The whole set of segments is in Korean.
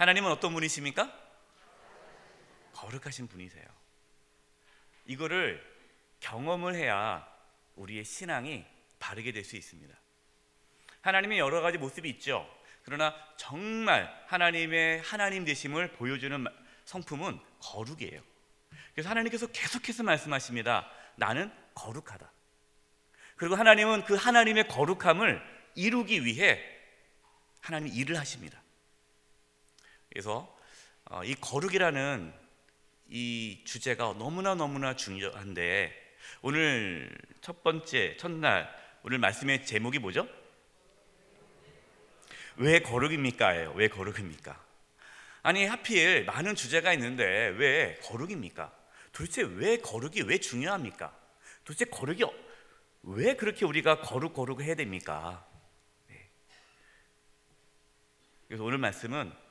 하나님은 어떤 분이십니까? 거룩하신 분이세요. 이거를 경험을 해야 우리의 신앙이 바르게 될 수 있습니다. 하나님의 여러 가지 모습이 있죠. 그러나 정말 하나님의 하나님 되심을 보여주는 성품은 거룩이에요. 그래서 하나님께서 계속해서 말씀하십니다. 나는 거룩하다. 그리고 하나님은 그 하나님의 거룩함을 이루기 위해 하나님이 일을 하십니다. 그래서 이 거룩이라는 이 주제가 너무나 중요한데, 오늘 첫 번째 첫날 오늘 말씀의 제목이 뭐죠? 왜 거룩입니까? 왜 거룩입니까? 아니, 하필 많은 주제가 있는데 왜 거룩입니까? 도대체 왜 거룩이 왜 중요합니까? 도대체 거룩이 왜 그렇게 우리가 거룩 해야 됩니까? 그래서 오늘 말씀은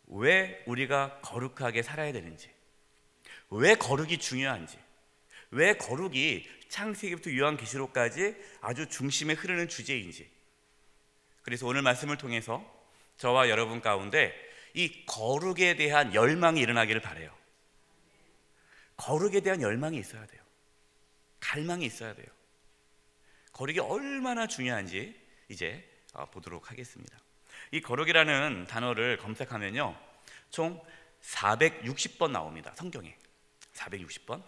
왜 우리가 거룩하게 살아야 되는지, 왜 거룩이 중요한지, 왜 거룩이 창세기부터 요한계시록까지 아주 중심에 흐르는 주제인지, 그래서 오늘 말씀을 통해서 저와 여러분 가운데 이 거룩에 대한 열망이 일어나기를 바라요. 거룩에 대한 열망이 있어야 돼요. 갈망이 있어야 돼요. 거룩이 얼마나 중요한지 이제 보도록 하겠습니다. 이 거룩이라는 단어를 검색하면요, 총 460번 나옵니다. 성경에 460번.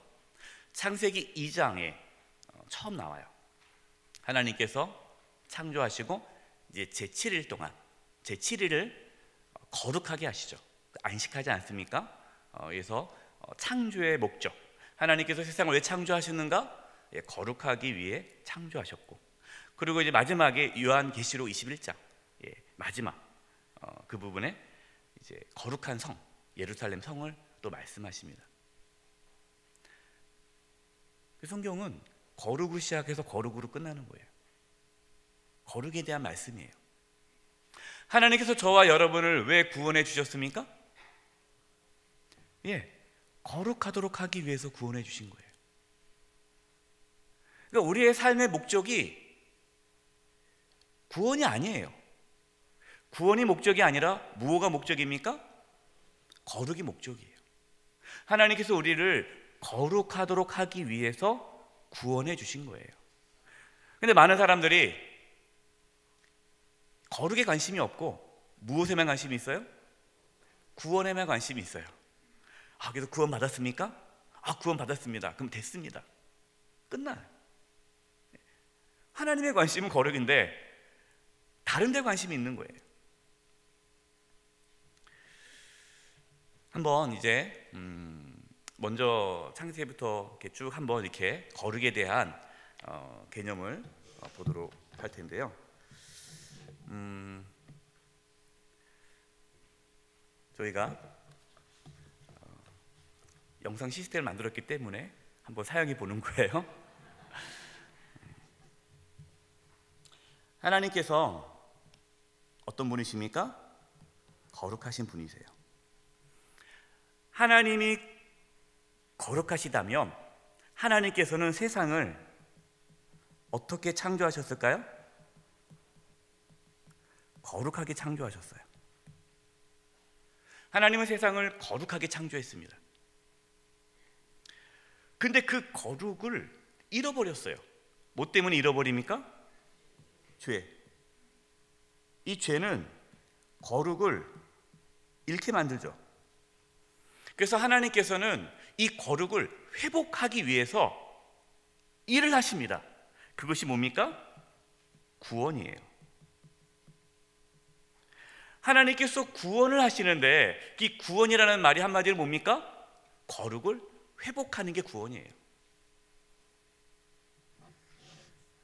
창세기 2장에 처음 나와요. 하나님께서 창조하시고 이제 제7일 동안 제7일을 거룩하게 하시죠. 안식하지 않습니까? 그래서 창조의 목적, 하나님께서 세상을 왜 창조하셨는가? 거룩하기 위해 창조하셨고, 그리고 이제 마지막에 요한계시록 21장 마지막 그 부분에 이제 거룩한 성 예루살렘 성을 또 말씀하십니다. 그 성경은 거룩으로 시작해서 거룩으로 끝나는 거예요. 거룩에 대한 말씀이에요. 하나님께서 저와 여러분을 왜 구원해 주셨습니까? 거룩하도록 하기 위해서 구원해 주신 거예요. 그러니까 우리의 삶의 목적이 구원이 아니에요. 구원이 목적이 아니라 무엇가 목적입니까? 거룩이 목적이에요. 하나님께서 우리를 거룩하도록 하기 위해서 구원해 주신 거예요. 근데 많은 사람들이 거룩에 관심이 없고 무엇에만 관심이 있어요? 구원에만 관심이 있어요. 그래서 구원 받았습니까? 구원 받았습니다. 그럼 됐습니다. 끝나요. 하나님의 관심은 거룩인데 다른 데 관심이 있는 거예요. 한번 이제 먼저 창세기부터 이렇게 쭉 한번 이렇게 거룩에 대한 개념을 보도록 할 텐데요. 저희가 영상 시스템을 만들었기 때문에 한번 사용해 보는 거예요. 하나님께서 어떤 분이십니까? 거룩하신 분이세요. 하나님이 거룩하시다면 하나님께서는 세상을 어떻게 창조하셨을까요? 거룩하게 창조하셨어요. 하나님은 세상을 거룩하게 창조했습니다. 근데 그 거룩을 잃어버렸어요. 뭐 때문에 잃어버립니까? 죄. 이 죄는 거룩을 잃게 만들죠. 그래서 하나님께서는 이 거룩을 회복하기 위해서 일을 하십니다. 그것이 뭡니까? 구원이에요. 하나님께서 구원을 하시는데 이 구원이라는 말이 한마디로 뭡니까? 거룩을 회복하는 게 구원이에요.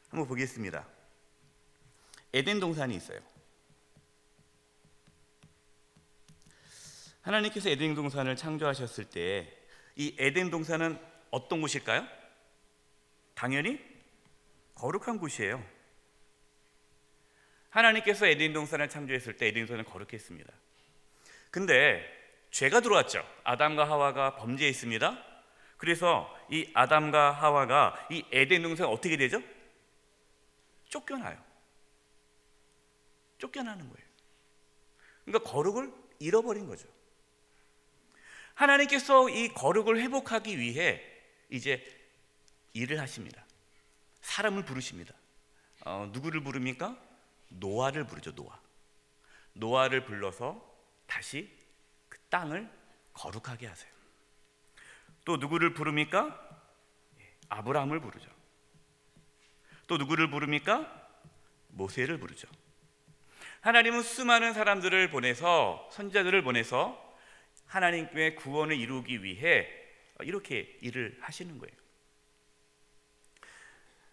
한번 보겠습니다. 에덴 동산이 있어요. 하나님께서 에덴 동산을 창조하셨을 때 이 에덴 동산은 어떤 곳일까요? 당연히 거룩한 곳이에요. 하나님께서 에덴 동산을 창조했을 때 에덴 동산은 거룩했습니다. 근데 죄가 들어왔죠. 아담과 하와가 범죄했습니다. 그래서 이 아담과 하와가 이 에덴 동산이 어떻게 되죠? 쫓겨나요. 쫓겨나는 거예요. 그러니까 거룩을 잃어버린 거죠. 하나님께서 이 거룩을 회복하기 위해 이제 일을 하십니다. 사람을 부르십니다. 누구를 부릅니까? 노아를 부르죠. 노아를 불러서 다시 그 땅을 거룩하게 하세요. 또 누구를 부릅니까? 아브라함을 부르죠. 또 누구를 부릅니까? 모세를 부르죠. 하나님은 수많은 사람들을 보내서, 선지자들을 보내서 하나님의 구원을 이루기 위해 이렇게 일을 하시는 거예요.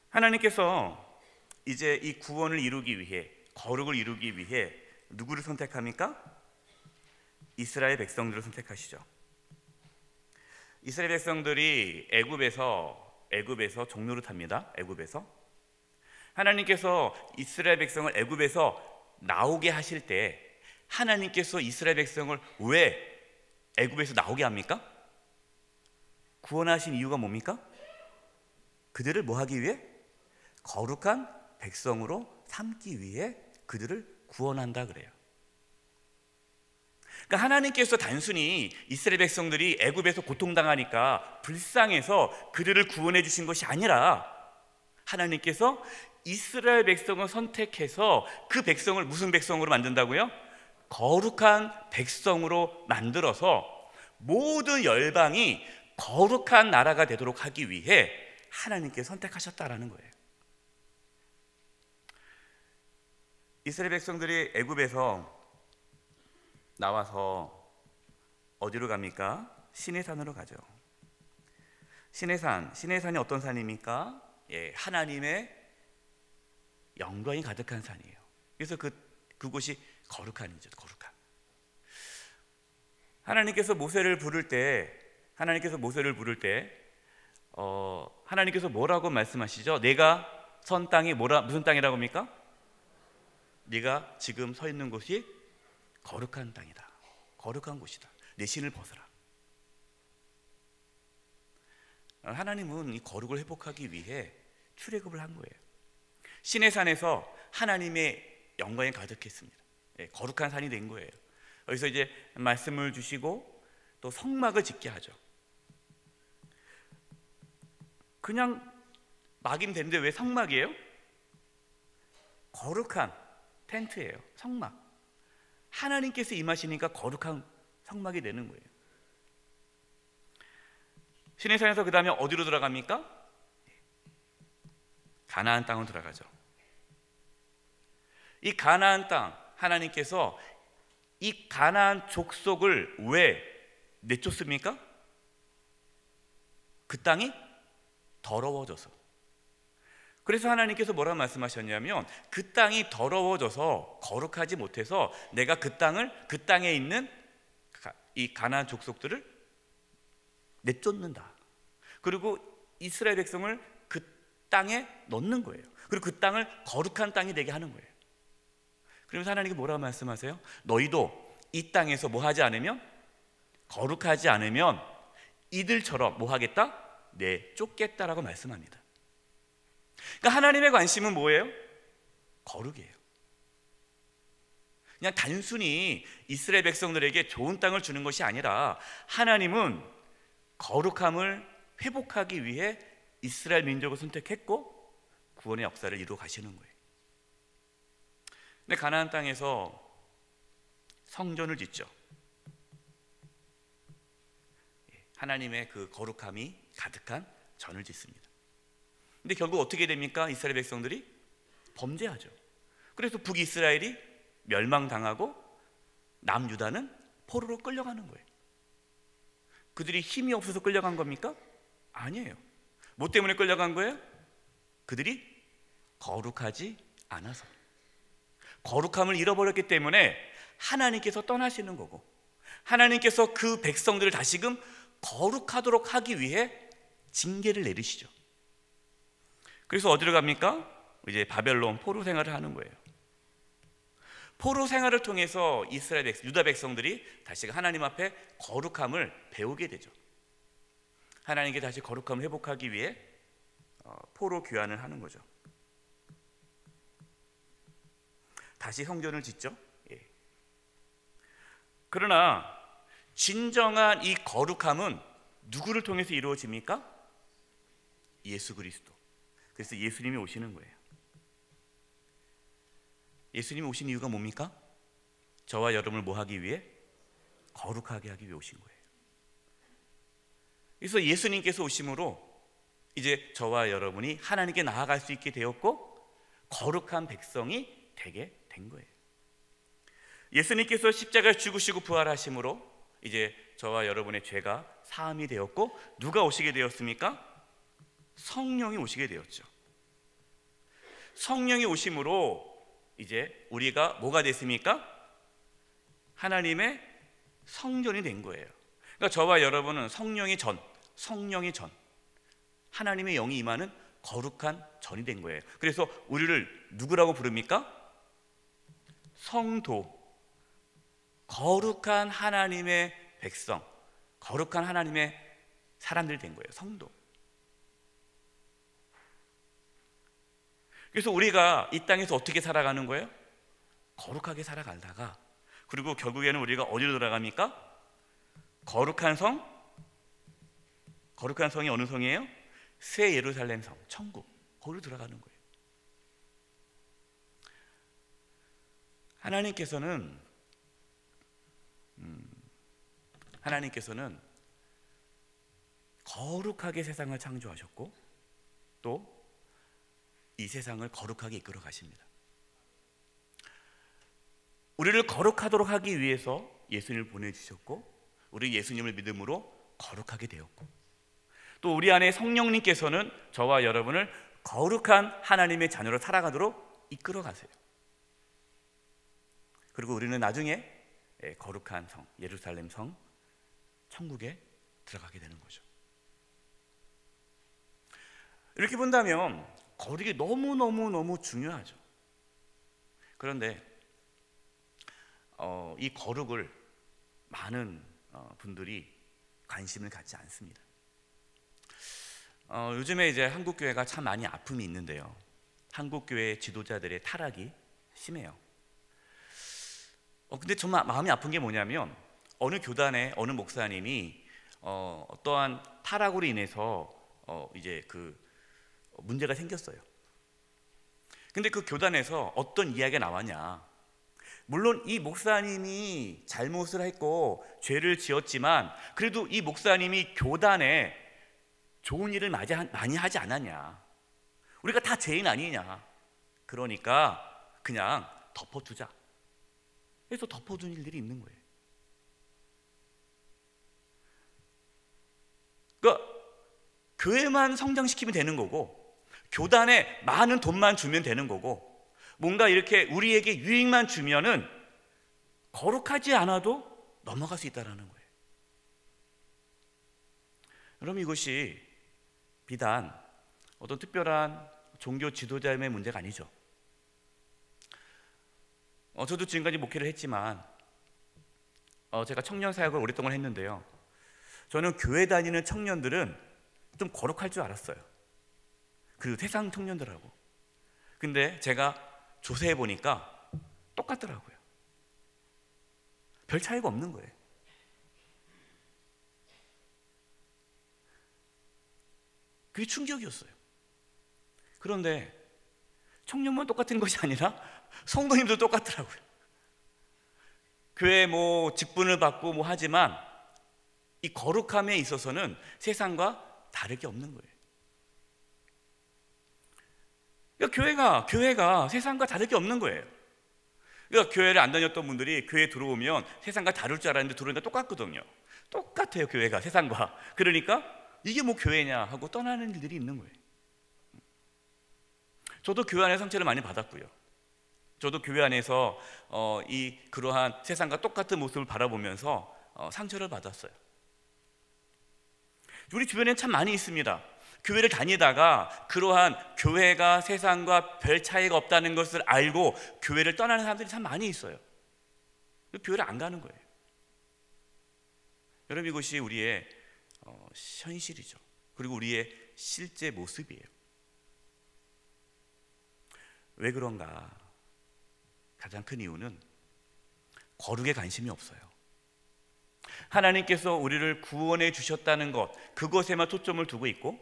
하나님께서 이제 이 구원을 이루기 위해, 거룩을 이루기 위해 누구를 선택합니까? 이스라엘 백성들을 선택하시죠. 이스라엘 백성들이 애굽에서 종로를 탑니다. 애굽에서 하나님께서 이스라엘 백성을 애굽에서 나오게 하실 때 하나님께서 이스라엘 백성을 왜 애굽에서 나오게 합니까? 구원하신 이유가 뭡니까? 그들을 뭐 하기 위해? 거룩한 백성으로 삼기 위해 그들을 구원한다 그래요. 그러니까 하나님께서 단순히 이스라엘 백성들이 애굽에서 고통당하니까 불쌍해서 그들을 구원해 주신 것이 아니라 하나님께서 이스라엘 백성을 선택해서 그 백성을 무슨 백성으로 만든다고요? 거룩한 백성으로 만들어서 모든 열방이 거룩한 나라가 되도록 하기 위해 하나님께 선택하셨다라는 거예요. 이스라엘 백성들이 애굽에서 나와서 어디로 갑니까? 시내산으로 가죠. 시내산이 어떤 산입니까? 하나님의 영광이 가득한 산이에요. 그래서 그곳이 거룩한 이죠. 거룩한. 하나님께서 모세를 부를 때 하나님께서 뭐라고 말씀하시죠? 내가 선 땅이 무슨 땅이라고 합니까? 네가 지금 서 있는 곳이 거룩한 땅이다. 거룩한 곳이다. 내 신을 벗어라. 하나님은 이 거룩을 회복하기 위해 출애굽을 한 거예요. 시내산에서 하나님의 영광이 가득했습니다. 거룩한 산이 된 거예요. 여기서 이제 말씀을 주시고 또 성막을 짓게 하죠. 그냥 막이면 되는데 왜 성막이에요? 거룩한 텐트예요. 성막. 하나님께서 임하시니까 거룩한 성막이 되는 거예요. 시내산에서 그 다음에 어디로 들어갑니까? 가나안 땅으로 들어가죠. 이 가나안 땅, 하나님께서 이 가나안 족속을 왜 내쫓습니까? 그 땅이 더러워져서. 그래서 하나님께서 뭐라고 말씀하셨냐면 그 땅이 더러워져서 거룩하지 못해서 내가 그 땅에 있는 이 가나안 족속들을 내쫓는다. 그리고 이스라엘 백성을 그 땅에 넣는 거예요. 그리고 그 땅을 거룩한 땅이 되게 하는 거예요. 그러면서 하나님께 뭐라고 말씀하세요? 너희도 이 땅에서 뭐 하지 않으면, 거룩하지 않으면 이들처럼 뭐 하겠다? 내쫓겠다라고 말씀합니다. 그러니까 하나님의 관심은 뭐예요? 거룩이에요. 그냥 단순히 이스라엘 백성들에게 좋은 땅을 주는 것이 아니라 하나님은 거룩함을 회복하기 위해 이스라엘 민족을 선택했고 구원의 역사를 이루어 가시는 거예요. 근데 가나안 땅에서 성전을 짓죠. 하나님의 그 거룩함이 가득한 전을 짓습니다. 근데 결국 어떻게 됩니까? 이스라엘 백성들이 범죄하죠. 그래서 북이스라엘이 멸망당하고 남유다는 포로로 끌려가는 거예요. 그들이 힘이 없어서 끌려간 겁니까? 아니에요. 뭐 때문에 끌려간 거예요? 그들이 거룩하지 않아서. 거룩함을 잃어버렸기 때문에 하나님께서 떠나시는 거고, 하나님께서 그 백성들을 다시금 거룩하도록 하기 위해 징계를 내리시죠. 그래서 어디로 갑니까? 이제 바벨론 포로 생활을 하는 거예요. 포로 생활을 통해서 유다 백성들이 다시 하나님 앞에 거룩함을 배우게 되죠. 하나님께 다시 거룩함을 회복하기 위해 포로 귀환을 하는 거죠. 다시 성전을 짓죠. 그러나 진정한 이 거룩함은 누구를 통해서 이루어집니까? 예수 그리스도. 그래서 예수님이 오시는 거예요. 예수님이 오신 이유가 뭡니까? 저와 여러분을 뭐 하기 위해? 거룩하게 하기 위해 오신 거예요. 그래서 예수님께서 오심으로 이제 저와 여러분이 하나님께 나아갈 수 있게 되었고 거룩한 백성이 되게 된 거예요. 예수님께서 십자가에 죽으시고 부활하심으로 이제 저와 여러분의 죄가 사함이 되었고 누가 오시게 되었습니까? 성령이 오시게 되었죠. 성령이 오심으로 이제 우리가 뭐가 됐습니까? 하나님의 성전이 된 거예요. 그러니까 저와 여러분은 성령이 전 하나님의 영이 임하는 거룩한 전이 된 거예요. 그래서 우리를 누구라고 부릅니까? 성도, 거룩한 하나님의 백성, 거룩한 하나님의 사람들이 된 거예요. 성도. 그래서 우리가 이 땅에서 어떻게 살아가는 거예요? 거룩하게 살아가다가 그리고 결국에는 우리가 어디로 돌아갑니까? 거룩한 성? 거룩한 성이 어느 성이에요? 새 예루살렘 성, 천국. 거기로 들어가는 거예요. 하나님께서는 거룩하게 세상을 창조하셨고 또 이 세상을 거룩하게 이끌어 가십니다. 우리를 거룩하도록 하기 위해서 예수님을 보내주셨고 우리 예수님을 믿음으로 거룩하게 되었고 또 우리 안에 성령님께서는 저와 여러분을 거룩한 하나님의 자녀로 살아가도록 이끌어 가세요. 그리고 우리는 나중에 거룩한 성, 예루살렘 성, 천국에 들어가게 되는 거죠. 이렇게 본다면 거룩이 너무너무 중요하죠. 그런데 이 거룩을 많은 분들이 관심을 갖지 않습니다. 요즘에 이제 한국 교회가 참 많이 아픔이 있는데요. 한국 교회 지도자들의 타락이 심해요. 근데 정말 마음이 아픈 게 뭐냐면 어느 교단의 어느 목사님이 어떠한 타락으로 인해서 이제 그 문제가 생겼어요. 근데 그 교단에서 어떤 이야기가 나왔냐? 물론 이 목사님이 잘못을 했고 죄를 지었지만 그래도 이 목사님이 교단에 좋은 일을 많이 하지 않았냐? 우리가 다 죄인 아니냐? 그러니까 그냥 덮어두자. 그래서 덮어둔 일들이 있는 거예요. 그러니까 교회만 성장시키면 되는 거고 교단에 많은 돈만 주면 되는 거고 뭔가 이렇게 우리에게 유익만 주면은 거룩하지 않아도 넘어갈 수 있다는 거예요. 여러분 이것이 비단 어떤 특별한 종교 지도자의 문제가 아니죠. 저도 지금까지 목회를 했지만 제가 청년 사역을 오랫동안 했는데요. 저는 교회 다니는 청년들은 좀 거룩할 줄 알았어요. 그리고 세상 청년들하고. 근데 제가 조사해 보니까 똑같더라고요. 별 차이가 없는 거예요. 그게 충격이었어요. 그런데 청년만 똑같은 것이 아니라 성도님도 똑같더라고요. 교회 뭐 직분을 받고 뭐 하지만 이 거룩함에 있어서는 세상과 다를 게 없는 거예요. 그러니까 교회가 세상과 다를 게 없는 거예요. 그러니까 교회를 안 다녔던 분들이 교회에 들어오면 세상과 다를 줄 알았는데 들어오니까 똑같거든요. 똑같아요, 교회가 세상과. 그러니까 이게 뭐 교회냐 하고 떠나는 일들이 있는 거예요. 저도 교회 안에 상처를 많이 받았고요. 저도 교회 안에서 그러한 세상과 똑같은 모습을 바라보면서 상처를 받았어요. 우리 주변에 참 많이 있습니다. 교회를 다니다가 그러한 교회가 세상과 별 차이가 없다는 것을 알고 교회를 떠나는 사람들이 참 많이 있어요. 교회를 안 가는 거예요. 여러분 이것이 우리의 현실이죠. 그리고 우리의 실제 모습이에요. 왜 그런가? 가장 큰 이유는 거룩에 관심이 없어요. 하나님께서 우리를 구원해 주셨다는 것, 그것에만 초점을 두고 있고,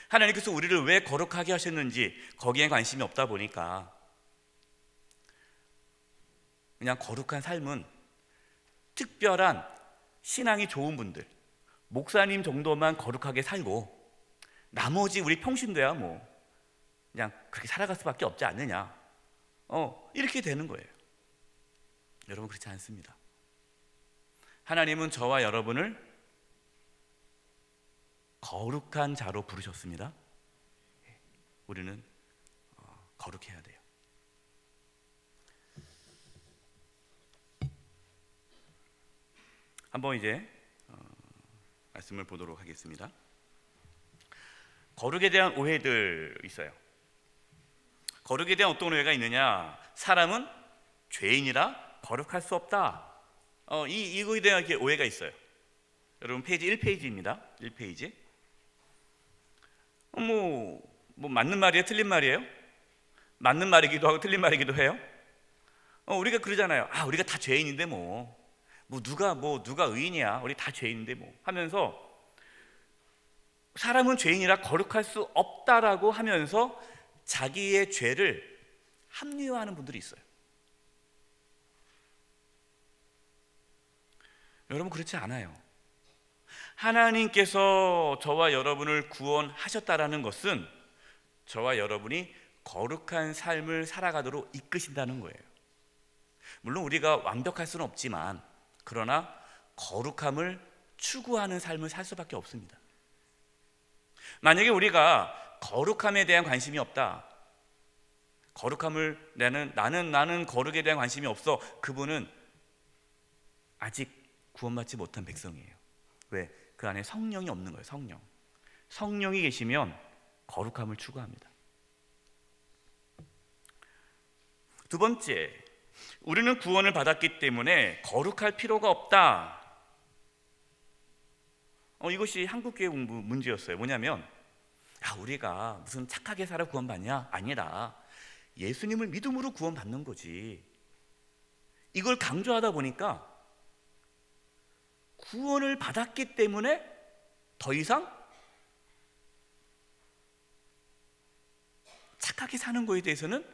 하나님께서 우리를 왜 거룩하게 하셨는지 거기에 관심이 없다 보니까 그냥 거룩한 삶은 특별한 신앙이 좋은 분들, 목사님 정도만 거룩하게 살고 나머지 우리 평신도야 뭐 그냥 그렇게 살아갈 수밖에 없지 않느냐, 이렇게 되는 거예요. 여러분, 그렇지 않습니다. 하나님은 저와 여러분을 거룩한 자로 부르셨습니다. 우리는 거룩해야 돼요. 한번 이제 말씀을 보도록 하겠습니다. 거룩에 대한 오해들 있어요. 거룩에 대한 어떤 오해가 있느냐? 사람은 죄인이라 거룩할 수 없다. 이거에 대한 오해가 있어요. 여러분, 페이지 1페이지입니다. 1페이지. 뭐 맞는 말이에요? 틀린 말이에요? 맞는 말이기도 하고 틀린 말이기도 해요. 우리가 그러잖아요. 우리가 다 죄인인데 누가 의인이야? 우리 다 죄인인데 하면서 사람은 죄인이라 거룩할 수 없다라고 하면서 자기의 죄를 합리화하는 분들이 있어요. 여러분, 그렇지 않아요. 하나님께서 저와 여러분을 구원하셨다라는 것은 저와 여러분이 거룩한 삶을 살아가도록 이끄신다는 거예요. 물론 우리가 완벽할 수는 없지만, 그러나 거룩함을 추구하는 삶을 살 수밖에 없습니다. 만약에 우리가 거룩함에 대한 관심이 없다, 거룩함을 나는 거룩에 대한 관심이 없어, 그분은 아직 구원받지 못한 백성이에요. 왜? 그 안에 성령이 없는 거예요. 성령이 계시면 거룩함을 추구합니다. 두 번째, 우리는 구원을 받았기 때문에 거룩할 필요가 없다. 이것이 한국교회 공부 문제였어요. 뭐냐면, 우리가 무슨 착하게 살아 구원받냐? 아니라 예수님을 믿음으로 구원받는 거지. 이걸 강조하다 보니까 구원을 받았기 때문에 더 이상 착하게 사는 거에 대해서는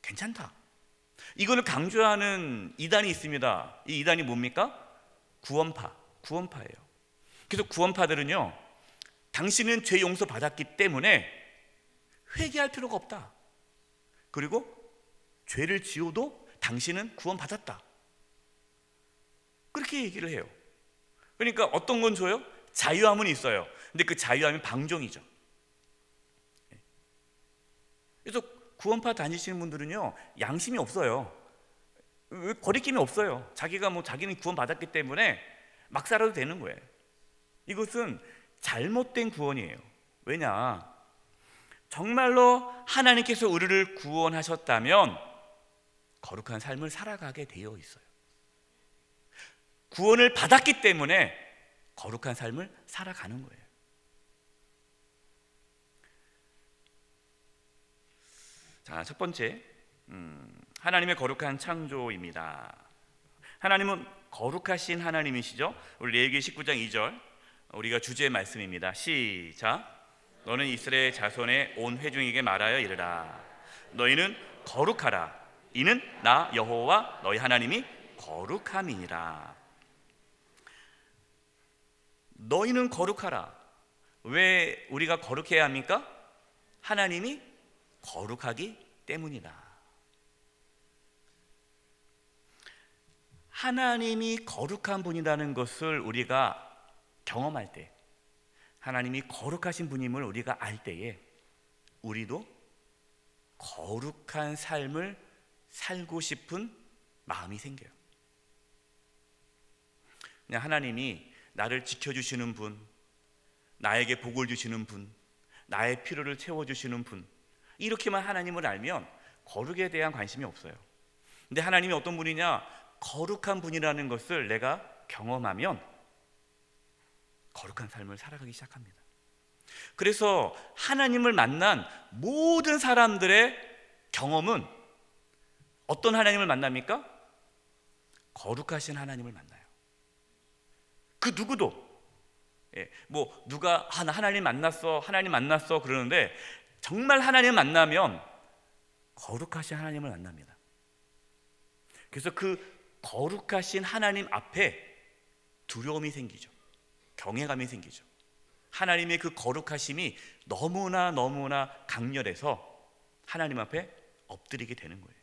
괜찮다. 이걸 강조하는 이단이 있습니다. 이 이단이 뭡니까? 구원파예요. 그래서 구원파들은요, 당신은 죄 용서 받았기 때문에 회개할 필요가 없다. 그리고 죄를 지어도 당신은 구원받았다. 그렇게 얘기를 해요. 그러니까 어떤 건 줘요? 자유함은 있어요. 근데 그 자유함이 방종이죠. 그래서 구원파 다니시는 분들은요, 양심이 없어요. 거리낌이 없어요. 자기는 구원받았기 때문에 막 살아도 되는 거예요. 이것은 잘못된 구원이에요. 왜냐? 정말로 하나님께서 우리를 구원하셨다면 거룩한 삶을 살아가게 되어 있어요. 구원을 받았기 때문에 거룩한 삶을 살아가는 거예요. 자, 첫 번째, 하나님의 거룩한 창조입니다. 하나님은 거룩하신 하나님이시죠. 우리 레위기 19장 2절, 우리가 주제의 말씀입니다. 시작. 너는 이스라엘 자손의 온 회중에게 말하여 이르라. 너희는 거룩하라. 이는 나 여호와 너희 하나님이 거룩함이니라. 너희는 거룩하라. 왜 우리가 거룩해야 합니까? 하나님이 거룩하기 때문이다. 하나님이 거룩한 분이라는 것을 우리가 경험할 때, 하나님이 거룩하신 분임을 우리가 알 때에 우리도 거룩한 삶을 살고 싶은 마음이 생겨요. 그냥 하나님이 나를 지켜주시는 분, 나에게 복을 주시는 분, 나의 필요를 채워주시는 분, 이렇게만 하나님을 알면 거룩에 대한 관심이 없어요. 근데 하나님이 어떤 분이냐? 거룩한 분이라는 것을 내가 경험하면 거룩한 삶을 살아가기 시작합니다. 그래서 하나님을 만난 모든 사람들의 경험은 어떤 하나님을 만납니까? 거룩하신 하나님을 만나요. 그 누구도. 뭐 누가 나 하나님 만났어, 하나님 만났어 그러는데 정말 하나님 만나면 거룩하신 하나님을 만납니다. 그래서 그 거룩하신 하나님 앞에 두려움이 생기죠. 경외감이 생기죠. 하나님의 그 거룩하심이 너무나 강렬해서 하나님 앞에 엎드리게 되는 거예요.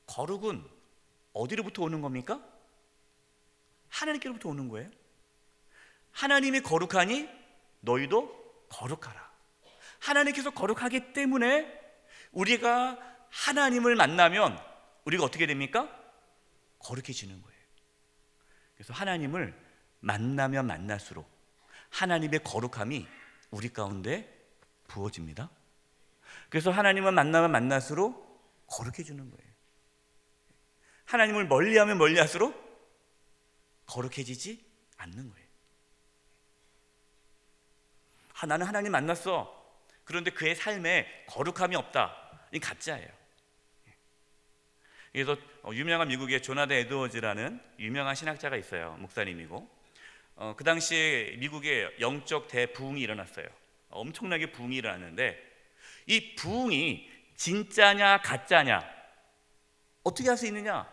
거룩은 어디로부터 오는 겁니까? 하나님께로부터 오는 거예요. 하나님이 거룩하니 너희도 거룩하라. 하나님께서 거룩하기 때문에 우리가 하나님을 만나면 우리가 어떻게 됩니까? 거룩해지는 거예요. 그래서 하나님을 만나면 만날수록 하나님의 거룩함이 우리 가운데 부어집니다. 그래서 하나님을 만나면 만날수록 거룩해지는 거예요. 하나님을 멀리하면 멀리할수록 거룩해지지 않는 거예요. 나는 하나님 만났어. 그런데 그의 삶에 거룩함이 없다. 이 가짜예요. 그래서 유명한 미국의 조나단 에드워즈라는 유명한 신학자가 있어요. 목사님이고 그 당시에 미국에 영적 대부흥이 일어났어요. 엄청나게 부흥이 일어났는데 이 부흥이 진짜냐 가짜냐 어떻게 할 수 있느냐?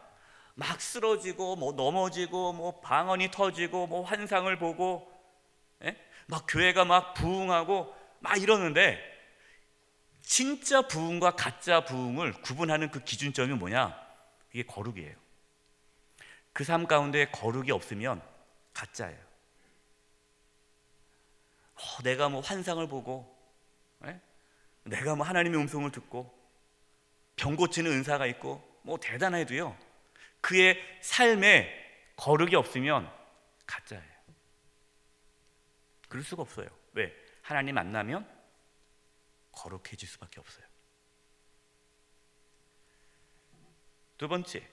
막 쓰러지고 뭐 넘어지고 뭐 방언이 터지고 뭐 환상을 보고 막 교회가 막 부흥하고 막 이러는데 진짜 부흥과 가짜 부흥을 구분하는 그 기준점이 뭐냐? 이게 거룩이에요. 그 삶 가운데 거룩이 없으면 가짜예요. 내가 뭐 환상을 보고 내가 뭐 하나님의 음성을 듣고 병 고치는 은사가 있고 뭐 대단해도요 그의 삶에 거룩이 없으면 가짜예요. 그럴 수가 없어요. 왜? 하나님 만나면 거룩해질 수밖에 없어요. 두 번째,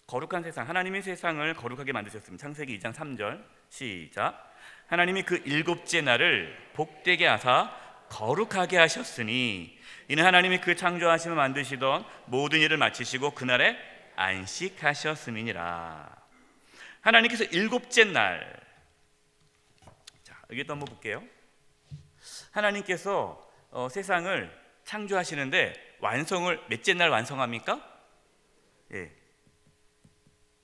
거룩한 세상. 하나님이 세상을 거룩하게 만드셨습니다. 창세기 2장 3절 시작. 하나님이 그 일곱째 날을 복되게 하사 거룩하게 하셨으니 이는 하나님이 그 창조하심을 만드시던 모든 일을 마치시고 그날에 안식하셨음이니라. 하나님께서 일곱째 날, 자 여기도 한번 볼게요. 하나님께서 세상을 창조하시는데 완성을 몇째 날 완성합니까?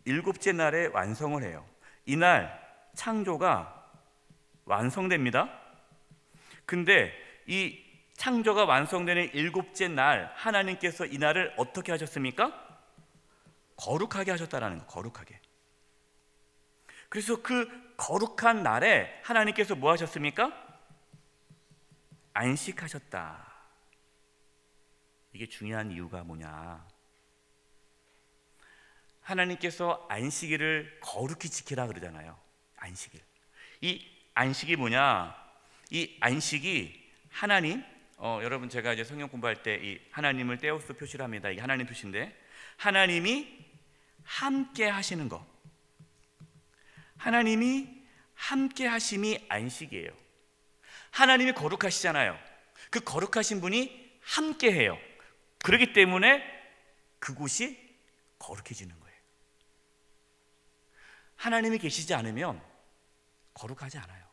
일곱째 날에 완성을 해요. 이날 창조가 완성됩니다. 근데 이 창조가 완성되는 일곱째 날 하나님께서 이 날을 어떻게 하셨습니까? 거룩하게 하셨다라는 거. 거룩하게. 그래서 그 거룩한 날에 하나님께서 뭐 하셨습니까? 안식하셨다. 이게 중요한 이유가 뭐냐? 하나님께서 안식일을 거룩히 지키라 그러잖아요. 안식일. 이 안식이 뭐냐? 이 안식이 하나님, 여러분 제가 이제 성경 공부할 때 이 하나님을 떼어서 표시를 합니다. 이게 하나님 표시인데 하나님이 함께 하시는 것. 하나님이 함께 하심이 안식이에요. 하나님이 거룩하시잖아요. 그 거룩하신 분이 함께 해요. 그렇기 때문에 그곳이 거룩해지는 거예요. 하나님이 계시지 않으면 거룩하지 않아요.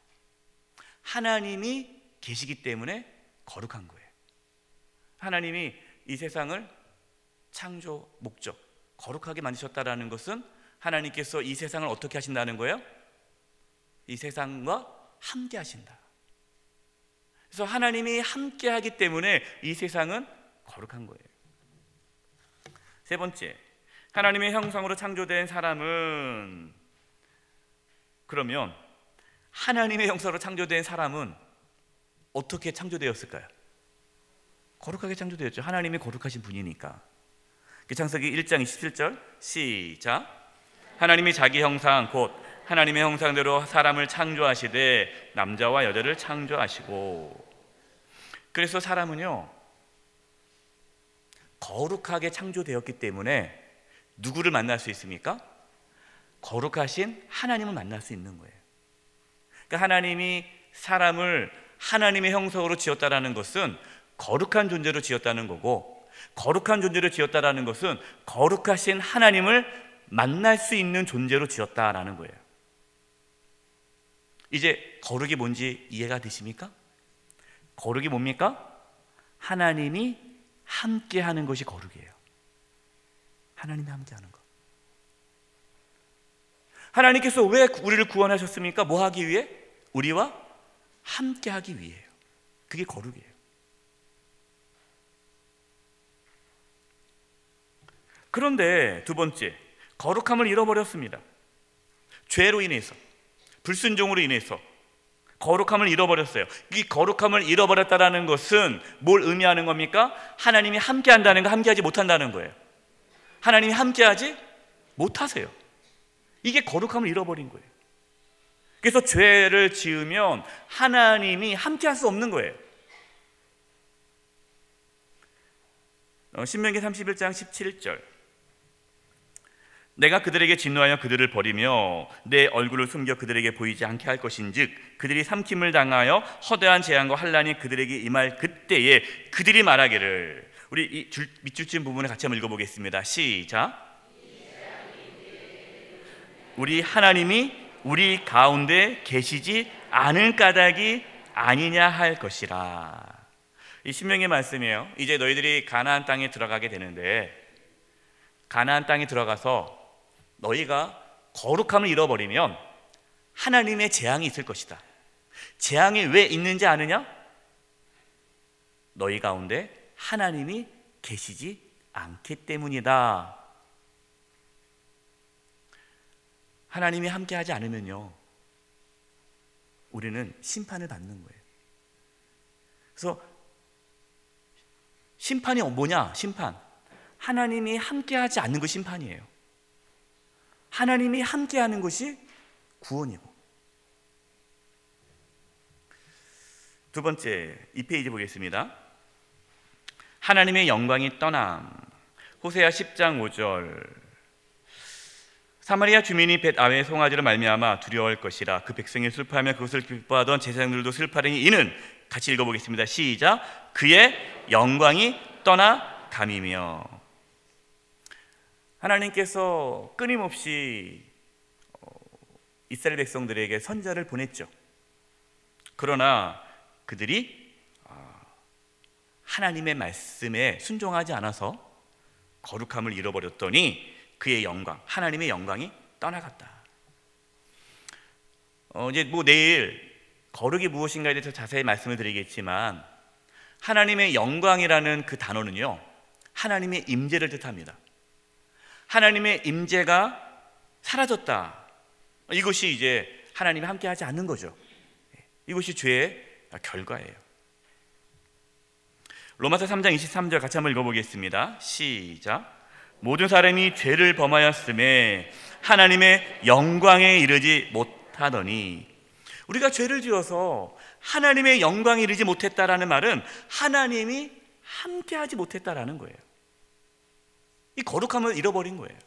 하나님이 계시기 때문에 거룩한 거예요. 하나님이 이 세상을 창조 목적 거룩하게 만드셨다라는 것은 하나님께서 이 세상을 어떻게 하신다는 거예요? 이 세상과 함께 하신다. 그래서 하나님이 함께 하기 때문에 이 세상은 거룩한 거예요. 세 번째, 하나님의 형상으로 창조된 사람은, 그러면 하나님의 형상으로 창조된 사람은 어떻게 창조되었을까요? 거룩하게 창조되었죠. 하나님이 거룩하신 분이니까. 창세기 1장 27절 시작. 하나님이 자기 형상 곧 하나님의 형상대로 사람을 창조하시되 남자와 여자를 창조하시고. 그래서 사람은요 거룩하게 창조되었기 때문에 누구를 만날 수 있습니까? 거룩하신 하나님을 만날 수 있는 거예요. 그러니까 하나님이 사람을 하나님의 형상으로 지었다라는 것은 거룩한 존재로 지었다는 거고, 거룩한 존재로 지었다라는 것은 거룩하신 하나님을 만날 수 있는 존재로 지었다라는 거예요. 이제 거룩이 뭔지 이해가 되십니까? 거룩이 뭡니까? 하나님이 함께하는 것이 거룩이에요. 하나님이 함께하는 것. 하나님께서 왜 우리를 구원하셨습니까? 뭐 하기 위해? 우리와 함께하기 위해요. 그게 거룩이에요. 그런데 두 번째, 거룩함을 잃어버렸습니다. 죄로 인해서, 불순종으로 인해서 거룩함을 잃어버렸어요. 이 거룩함을 잃어버렸다는 것은 뭘 의미하는 겁니까? 하나님이 함께한다는 거, 함께하지 못한다는 거예요. 하나님이 함께하지 못하세요. 이게 거룩함을 잃어버린 거예요. 그래서 죄를 지으면 하나님이 함께할 수 없는 거예요. 신명기 31장 17절, 내가 그들에게 진노하여 그들을 버리며 내 얼굴을 숨겨 그들에게 보이지 않게 할 것인즉 그들이 삼킴을 당하여 허다한 재앙과 환난이 그들에게 임할 그때에 그들이 말하기를, 우리 이 밑줄쯤 부분을 같이 한번 읽어보겠습니다. 시작. 우리 하나님이 우리 가운데 계시지 않은 까닭이 아니냐 할 것이라. 이 신명의 말씀이에요. 이제 너희들이 가나안 땅에 들어가게 되는데, 가나안 땅에 들어가서 너희가 거룩함을 잃어버리면 하나님의 재앙이 있을 것이다. 재앙이 왜 있는지 아느냐? 너희 가운데 하나님이 계시지 않기 때문이다. 하나님이 함께하지 않으면요, 우리는 심판을 받는 거예요. 그래서 심판이 뭐냐? 심판. 하나님이 함께하지 않는 것이 심판이에요. 하나님이 함께하는 것이 구원이고. 두 번째, 2페이지 보겠습니다. 하나님의 영광이 떠남. 호세아 10장 5절, 사마리아 주민이 벳 아웬의 송아지로 말미암아 두려워할 것이라. 그 백성이 슬퍼하며 그것을 기뻐하던 제사장들도 슬퍼하리니 이는, 같이 읽어보겠습니다. 시작. 그의 영광이 떠나감이며. 하나님께서 끊임없이 이스라엘 백성들에게 선지자를 보냈죠. 그러나 그들이 하나님의 말씀에 순종하지 않아서 거룩함을 잃어버렸더니 그의 영광, 하나님의 영광이 떠나갔다. 이제 내일 거룩이 무엇인가에 대해서 자세히 말씀을 드리겠지만, 하나님의 영광이라는 그 단어는요, 하나님의 임재를 뜻합니다. 하나님의 임재가 사라졌다. 이것이 이제 하나님이 함께하지 않는 거죠. 이것이 죄의 결과예요. 로마서 3장 23절 같이 한번 읽어보겠습니다. 시작. 모든 사람이 죄를 범하였음에 하나님의 영광에 이르지 못하더니. 우리가 죄를 지어서 하나님의 영광에 이르지 못했다라는 말은 하나님이 함께하지 못했다라는 거예요. 이 거룩함을 잃어버린 거예요.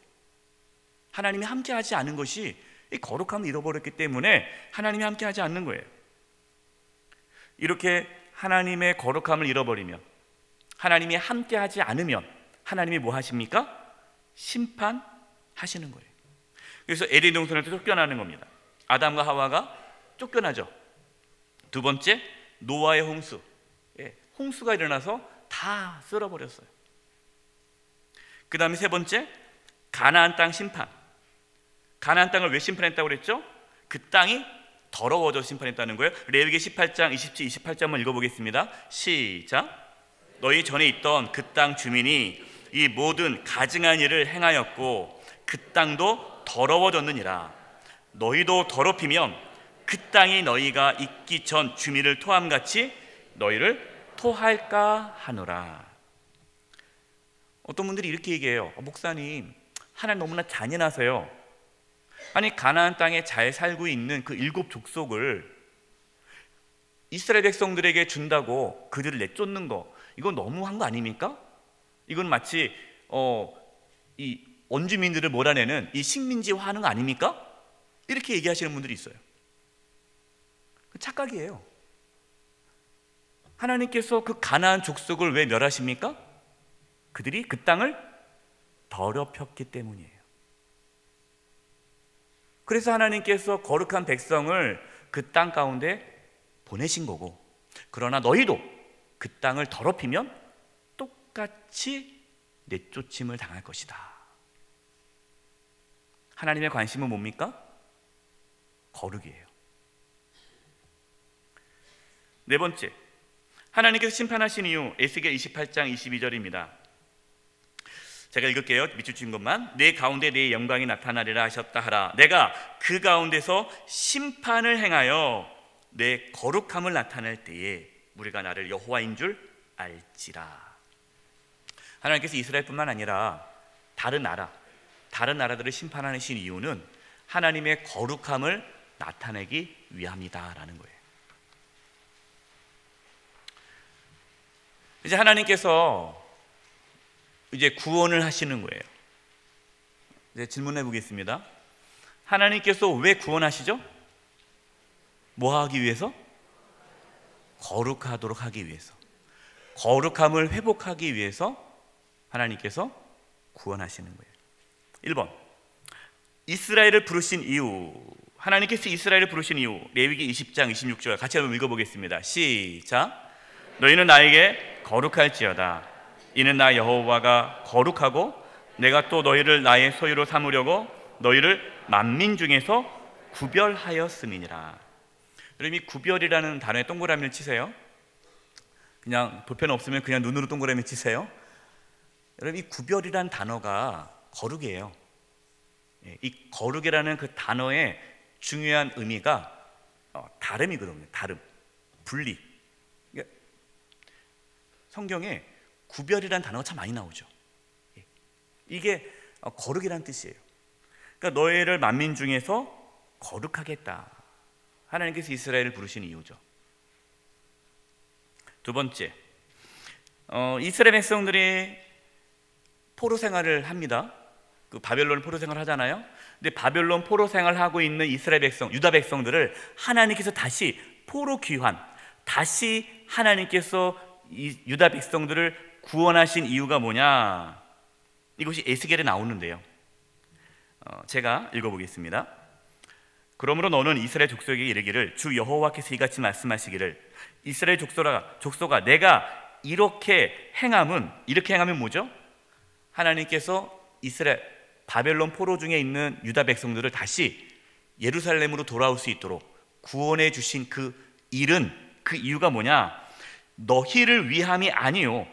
하나님이 함께하지 않은 것이 이 거룩함을 잃어버렸기 때문에 하나님이 함께하지 않는 거예요. 이렇게 하나님의 거룩함을 잃어버리면, 하나님이 함께하지 않으면 하나님이 뭐 하십니까? 심판하시는 거예요. 그래서 에덴 동산에서 쫓겨나는 겁니다. 아담과 하와가 쫓겨나죠. 두 번째, 노아의 홍수. 홍수가 일어나서 다 쓸어버렸어요. 그 다음에 세 번째, 가나안 땅 심판. 가나안 땅을 왜 심판했다고 그랬죠? 그 땅이 더러워져 심판했다는 거예요. 레위기 18장 27, 28장 한번 읽어보겠습니다. 시작. 너희 전에 있던 그 땅 주민이 이 모든 가증한 일을 행하였고 그 땅도 더러워졌느니라. 너희도 더럽히면 그 땅이 너희가 있기 전 주민을 토함같이 너희를 토할까 하노라. 어떤 분들이 이렇게 얘기해요. 목사님, 하나님 너무나 잔인하세요. 아니, 가나안 땅에 잘 살고 있는 그 7 족속을 이스라엘 백성들에게 준다고 그들을 내쫓는 거, 이건 너무한 거 아닙니까? 이건 마치 이 원주민들을 몰아내는 이 식민지화하는 거 아닙니까? 이렇게 얘기하시는 분들이 있어요. 착각이에요. 하나님께서 그 가나안 족속을 왜 멸하십니까? 그들이 그 땅을 더럽혔기 때문이에요. 그래서 하나님께서 거룩한 백성을 그 땅 가운데 보내신 거고, 그러나 너희도 그 땅을 더럽히면 똑같이 내쫓임을 당할 것이다. 하나님의 관심은 뭡니까? 거룩이에요. 네 번째, 하나님께서 심판하신 이유, 에스겔 28장 22절입니다. 제가 읽을게요. 밑줄 친 것만. 내 가운데 내 영광이 나타나리라 하셨다 하라. 내가 그 가운데서 심판을 행하여 내 거룩함을 나타낼 때에 우리가 나를 여호와인 줄 알지라. 하나님께서 이스라엘뿐만 아니라 다른 나라들을 심판하신 이유는 하나님의 거룩함을 나타내기 위함이다라는 거예요. 이제 하나님께서 이제 구원을 하시는 거예요. 이제 질문해 보겠습니다. 하나님께서 왜 구원하시죠? 뭐 하기 위해서? 거룩하도록 하기 위해서, 거룩함을 회복하기 위해서 하나님께서 구원하시는 거예요. 1번, 이스라엘을 부르신 이유. 하나님께서 이스라엘을 부르신 이유, 레위기 20장 26절 같이 한번 읽어보겠습니다. 시작. 너희는 나에게 거룩할지어다. 이는 나 여호와가 거룩하고 내가 또 너희를 나의 소유로 삼으려고 너희를 만민 중에서 구별하였음이니라. 여러분, 이 구별이라는 단어에 동그라미를 치세요. 그냥 볼펜 없으면 그냥 눈으로 동그라미 치세요. 여러분, 이 구별이라는 단어가 거룩이에요. 이 거룩이라는 그 단어의 중요한 의미가 다름이거든요. 다름, 분리. 성경에 구별이라는 단어가 참 많이 나오죠. 이게 거룩이라는 뜻이에요. 그러니까 너희를 만민 중에서 거룩하겠다. 하나님께서 이스라엘을 부르신 이유죠. 두 번째, 이스라엘 백성들이 포로 생활을 합니다. 그 바벨론 포로 생활을 하잖아요. 근데 바벨론 포로 생활을 하고 있는 이스라엘 백성, 유다 백성들을 하나님께서 다시 포로 귀환, 다시 하나님께서 이 유다 백성들을 구원하신 이유가 뭐냐? 이것이 에스겔에 나오는데요. 제가 읽어보겠습니다. 그러므로 너는 이스라엘 족속에게 이르기를 주 여호와께서 이같이 말씀하시기를 이스라엘 족속아 내가 이렇게 행함은 뭐죠? 하나님께서 이스라엘 바벨론 포로 중에 있는 유다 백성들을 다시 예루살렘으로 돌아올 수 있도록 구원해 주신 그 일은, 그 이유가 뭐냐? 너희를 위함이 아니요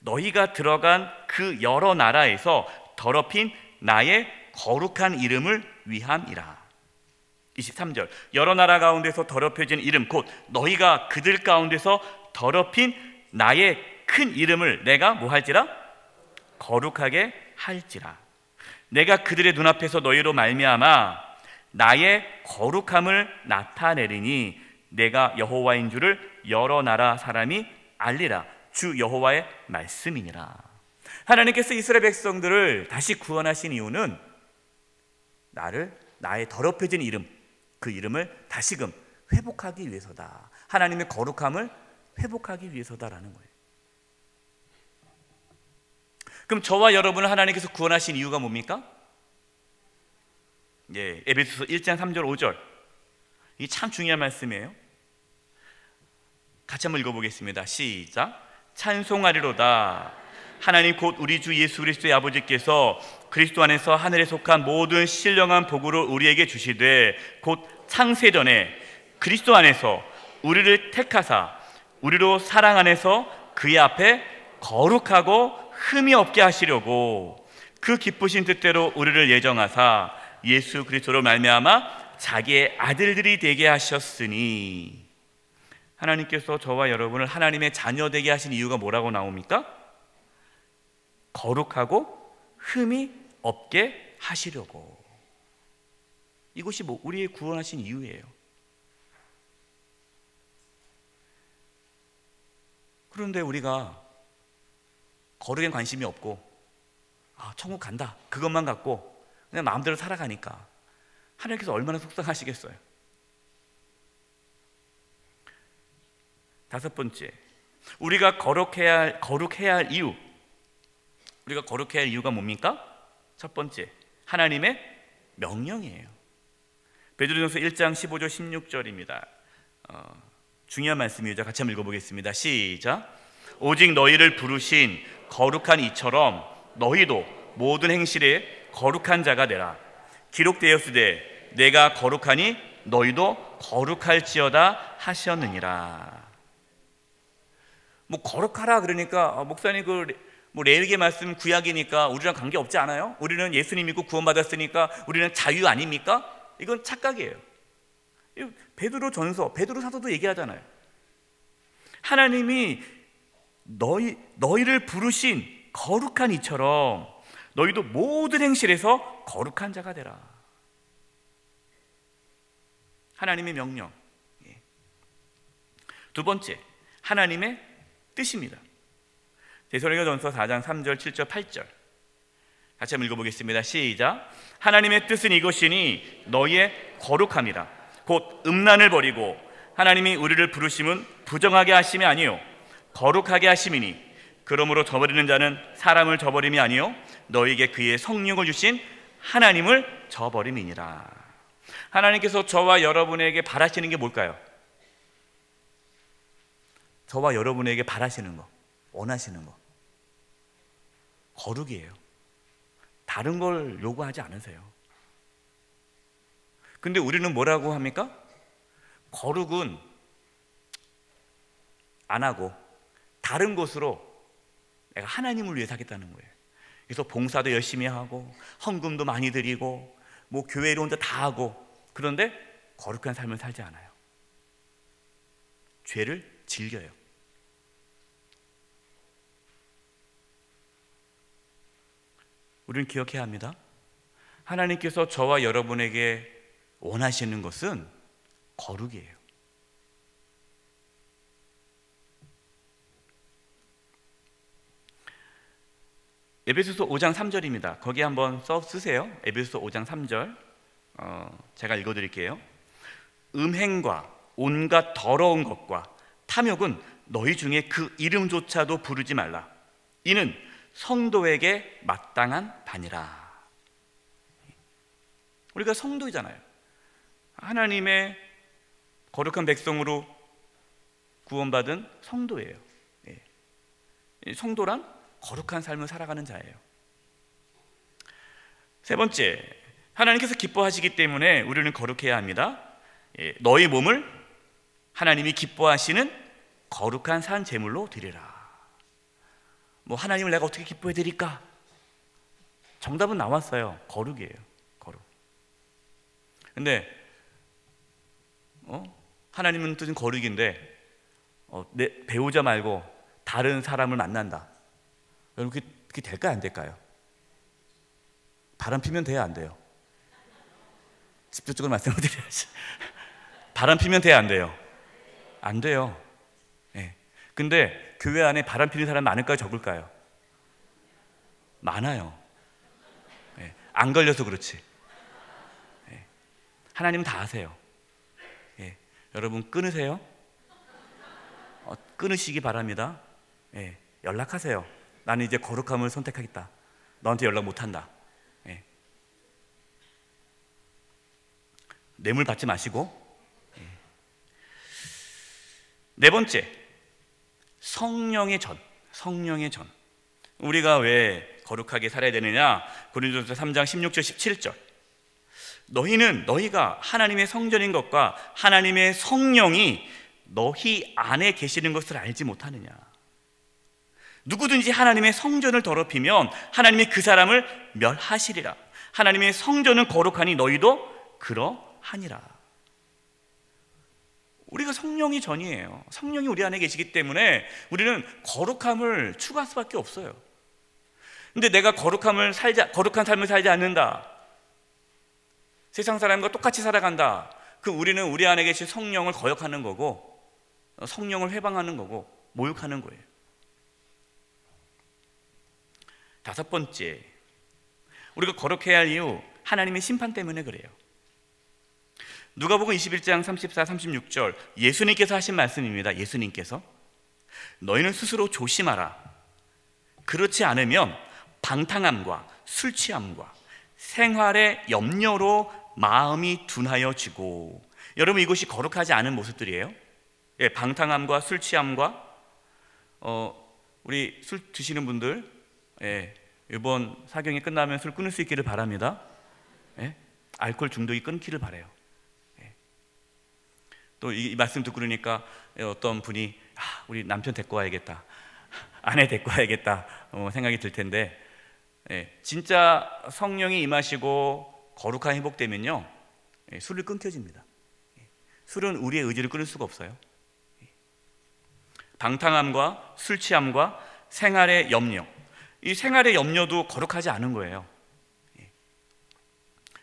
너희가 들어간 그 여러 나라에서 더럽힌 나의 거룩한 이름을 위함이라. 23절, 여러 나라 가운데서 더럽혀진 이름 곧 너희가 그들 가운데서 더럽힌 나의 큰 이름을 내가 뭐 할지라? 거룩하게 할지라. 내가 그들의 눈앞에서 너희로 말미암아 나의 거룩함을 나타내리니 내가 여호와인 줄을 여러 나라 사람이 알리라. 주 여호와의 말씀이니라. 하나님께서 이스라엘 백성들을 다시 구원하신 이유는 나의 더럽혀진 이름, 그 이름을 다시금 회복하기 위해서다. 하나님의 거룩함을 회복하기 위해서다라는 거예요. 그럼 저와 여러분을 하나님께서 구원하신 이유가 뭡니까? 에베소서 1장 3절 5절, 이게 참 중요한 말씀이에요. 같이 한번 읽어보겠습니다. 시작. 찬송하리로다. 하나님 곧 우리 주 예수 그리스도의 아버지께서 그리스도 안에서 하늘에 속한 모든 신령한 복으로 우리에게 주시되 곧 창세전에 그리스도 안에서 우리를 택하사 우리로 사랑 안에서 그의 앞에 거룩하고 흠이 없게 하시려고 그 기쁘신 뜻대로 우리를 예정하사 예수 그리스도로 말미암아 자기의 아들들이 되게 하셨으니. 하나님께서 저와 여러분을 하나님의 자녀 되게 하신 이유가 뭐라고 나옵니까? 거룩하고 흠이 없게 하시려고. 이것이 우리의 구원하신 이유예요. 그런데 우리가 거룩에 관심이 없고 천국 간다 그것만 갖고 그냥 마음대로 살아가니까 하나님께서 얼마나 속상하시겠어요. 다섯 번째, 우리가 거룩해야 할 이유. 우리가 거룩해야 할 이유가 뭡니까? 첫 번째, 하나님의 명령이에요. 베드로전서 1장 15절 16절입니다. 중요한 말씀이죠. 같이 한번 읽어보겠습니다. 시작. 오직 너희를 부르신 거룩한 이처럼 너희도 모든 행실에 거룩한 자가 되라. 기록되었으되 내가 거룩하니 너희도 거룩할지어다 하셨느니라. 뭐 거룩하라 그러니까 목사님 뭐 레위기 말씀 구약이니까 우리랑 관계 없지 않아요? 우리는 예수님 믿고 구원받았으니까 우리는 자유 아닙니까? 이건 착각이에요. 베드로 전서, 베드로 사도도 얘기하잖아요. 하나님이 너희를 부르신 거룩한 이처럼 너희도 모든 행실에서 거룩한 자가 되라. 하나님의 명령. 두 번째, 하나님의 뜻입니다. 데살로니가전서 4장 3절 7절 8절 같이 한번 읽어보겠습니다. 시작. 하나님의 뜻은 이것이니 너희의 거룩함이라. 곧 음란을 버리고 하나님이 우리를 부르심은 부정하게 하심이 아니요 거룩하게 하심이니 그러므로 저버리는 자는 사람을 저버림이 아니요 너희에게 그의 성령을 주신 하나님을 저버림이니라. 하나님께서 저와 여러분에게 바라시는 게 뭘까요? 저와 여러분에게 바라시는 거, 원하시는 거 거룩이에요. 다른 걸 요구하지 않으세요. 근데 우리는 뭐라고 합니까? 거룩은 안 하고 다른 것으로 내가 하나님을 위해 살겠다는 거예요. 그래서 봉사도 열심히 하고 헌금도 많이 드리고 뭐 교회로 혼자 다 하고, 그런데 거룩한 삶을 살지 않아요. 죄를 즐겨요. 우리는 기억해야 합니다. 하나님께서 저와 여러분에게 원하시는 것은 거룩이에요. 에베소서 5장 3절입니다. 거기 한번 쓰세요. 에베소서 5장 3절 제가 읽어드릴게요. 음행과 온갖 더러운 것과 탐욕은 너희 중에 그 이름조차도 부르지 말라. 이는 성도에게 마땅한 바니라. 우리가 성도이잖아요. 하나님의 거룩한 백성으로 구원받은 성도예요. 성도란 거룩한 삶을 살아가는 자예요. 세 번째, 하나님께서 기뻐하시기 때문에 우리는 거룩해야 합니다. 너희 몸을 하나님이 기뻐하시는 거룩한 산 제물로 드리라. 뭐 하나님을 내가 어떻게 기뻐해 드릴까? 정답은 나왔어요. 거룩이에요. 거룩. 근데 하나님은 뜻은 거룩인데 내 배우자 말고 다른 사람을 만난다. 여러분 그게 될까요? 안 될까요? 바람 피면 돼요? 안 돼요? 직접적으로 말씀을 드려야지. 바람 피면 돼요? 안 돼요? 안 돼요. 네. 근데 교회 안에 바람 피는 사람 많을까요? 적을까요? 많아요. 네. 안 걸려서 그렇지. 네. 하나님은 다 아세요. 네. 여러분 끊으세요. 끊으시기 바랍니다. 네. 연락하세요. 나는 이제 거룩함을 선택하겠다. 너한테 연락 못한다. 네. 뇌물 받지 마시고. 네 번째, 성령의 전. 성령의 전. 우리가 왜 거룩하게 살아야 되느냐? 고린도전서 3장 16절 17절. 너희가 하나님의 성전인 것과 하나님의 성령이 너희 안에 계시는 것을 알지 못하느냐? 누구든지 하나님의 성전을 더럽히면 하나님이 그 사람을 멸하시리라. 하나님의 성전은 거룩하니 너희도 그러하니라. 우리가 성령이 전이에요. 성령이 우리 안에 계시기 때문에 우리는 거룩함을 추구할 수밖에 없어요. 근데 내가 거룩한 삶을 살지 않는다, 세상 사람과 똑같이 살아간다, 우리는 우리 안에 계신 성령을 거역하는 거고, 성령을 회방하는 거고, 모욕하는 거예요. 다섯 번째, 우리가 거룩해야 할 이유, 하나님의 심판 때문에 그래요. 누가복음 21장 34, 36절 예수님께서 하신 말씀입니다. 예수님께서 너희는 스스로 조심하라. 그렇지 않으면 방탕함과 술 취함과 생활의 염려로 마음이 둔하여지고. 여러분, 이것이 거룩하지 않은 모습들이에요. 예, 방탕함과 술 취함과 우리 술 드시는 분들, 예, 이번 사경이 끝나면 술 끊을 수 있기를 바랍니다. 예? 알코올 중독이 끊기를 바라요. 예. 또 이 말씀 듣고 그러니까 어떤 분이 우리 남편 데리고 와야겠다, 아내 데리고 와야겠다 생각이 들 텐데, 예, 진짜 성령이 임하시고 거룩한 회복되면요, 예, 술을 끊겨집니다. 예. 술은 우리의 의지를 끊을 수가 없어요. 예. 방탕함과 술 취함과 생활의 염려, 이 생활의 염려도 거룩하지 않은 거예요. 예.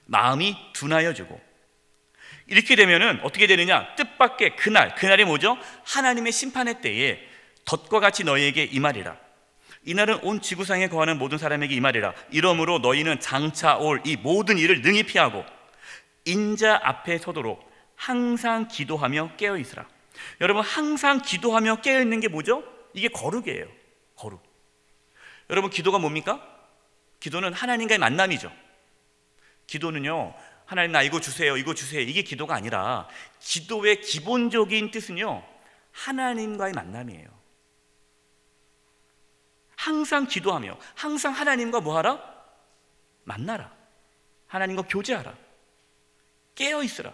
마음이 둔하여지고. 이렇게 되면은 어떻게 되느냐? 뜻밖의 그날이 뭐죠? 하나님의 심판의 때에 덫과 같이 너희에게 임하리라. 이날은 온 지구상에 거하는 모든 사람에게 임하리라. 이러므로 너희는 장차 올 이 모든 일을 능히 피하고 인자 앞에 서도록 항상 기도하며 깨어 있으라. 여러분, 항상 기도하며 깨어 있는 게 뭐죠? 이게 거룩이에요. 거룩. 여러분, 기도가 뭡니까? 기도는 하나님과의 만남이죠. 기도는요, 하나님 나 이거 주세요, 이거 주세요, 이게 기도가 아니라, 기도의 기본적인 뜻은요, 하나님과의 만남이에요. 항상 기도하며 항상 하나님과 뭐하라? 만나라. 하나님과 교제하라. 깨어 있으라.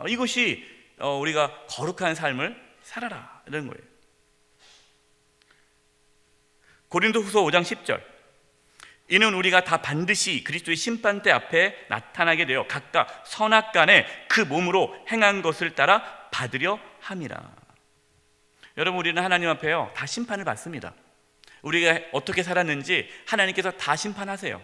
이것이 우리가 거룩한 삶을 살아라 이런 거예요. 고린도후서 5장 10절, 이는 우리가 다 반드시 그리스도의 심판대 앞에 나타나게 되어 각각 선악간에 그 몸으로 행한 것을 따라 받으려 함이라. 여러분, 우리는 하나님 앞에요 다 심판을 받습니다. 우리가 어떻게 살았는지 하나님께서 다 심판하세요.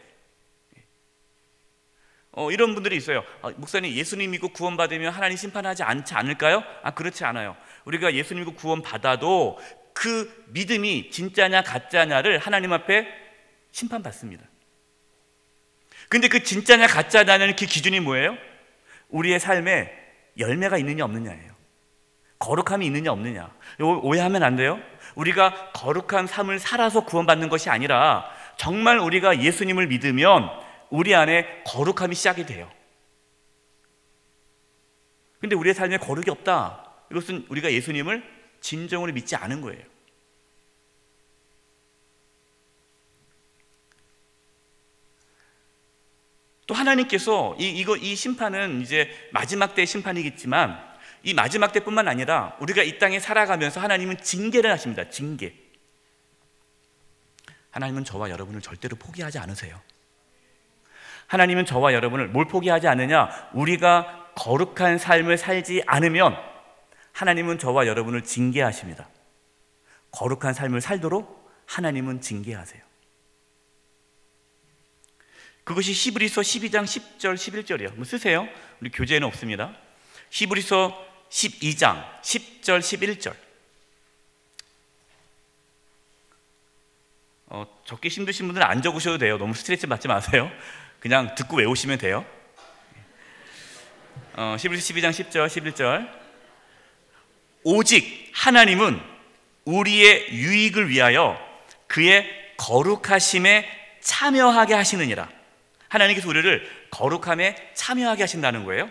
이런 분들이 있어요. 목사님, 예수님 믿고 구원받으면 하나님 심판하지 않지 않을까요? 그렇지 않아요. 우리가 예수님 믿고 구원받아도 그 믿음이 진짜냐 가짜냐를 하나님 앞에 심판받습니다. 근데 그 진짜냐 가짜냐는 그 기준이 뭐예요? 우리의 삶에 열매가 있느냐 없느냐예요. 거룩함이 있느냐 없느냐. 오해하면 안 돼요. 우리가 거룩한 삶을 살아서 구원받는 것이 아니라 정말 우리가 예수님을 믿으면 우리 안에 거룩함이 시작이 돼요. 근데 우리의 삶에 거룩이 없다, 이것은 우리가 예수님을 진정으로 믿지 않은 거예요. 또 하나님께서 이 심판은 이제 마지막 때의 심판이겠지만, 이 마지막 때뿐만 아니라 우리가 이 땅에 살아가면서 하나님은 징계를 하십니다. 징계. 하나님은 저와 여러분을 절대로 포기하지 않으세요. 하나님은 저와 여러분을 뭘 포기하지 않느냐? 우리가 거룩한 삶을 살지 않으면 하나님은 저와 여러분을 징계하십니다. 거룩한 삶을 살도록 하나님은 징계하세요. 그것이 히브리서 12장 10절 11절이에요. 한번 쓰세요. 우리 교재에는 없습니다. 히브리서 12장 10절 11절. 적기 힘드신 분들은 안 적으셔도 돼요. 너무 스트레스 받지 마세요. 그냥 듣고 외우시면 돼요. 히브리서 12장 10절 11절. 오직 하나님은 우리의 유익을 위하여 그의 거룩하심에 참여하게 하시느니라. 하나님께서 우리를 거룩함에 참여하게 하신다는 거예요.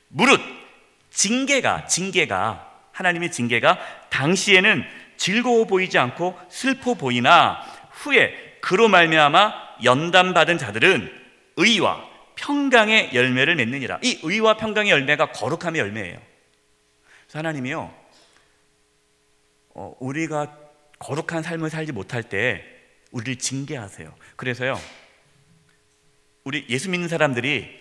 무릇 징계가 하나님의 징계가 당시에는 즐거워 보이지 않고 슬퍼 보이나 후에 그로 말미암아 연단받은 자들은 의와 평강의 열매를 맺느니라. 이 의와 평강의 열매가 거룩함의 열매예요. 그래서 하나님이요, 우리가 거룩한 삶을 살지 못할 때 우리를 징계하세요. 그래서요, 우리 예수 믿는 사람들이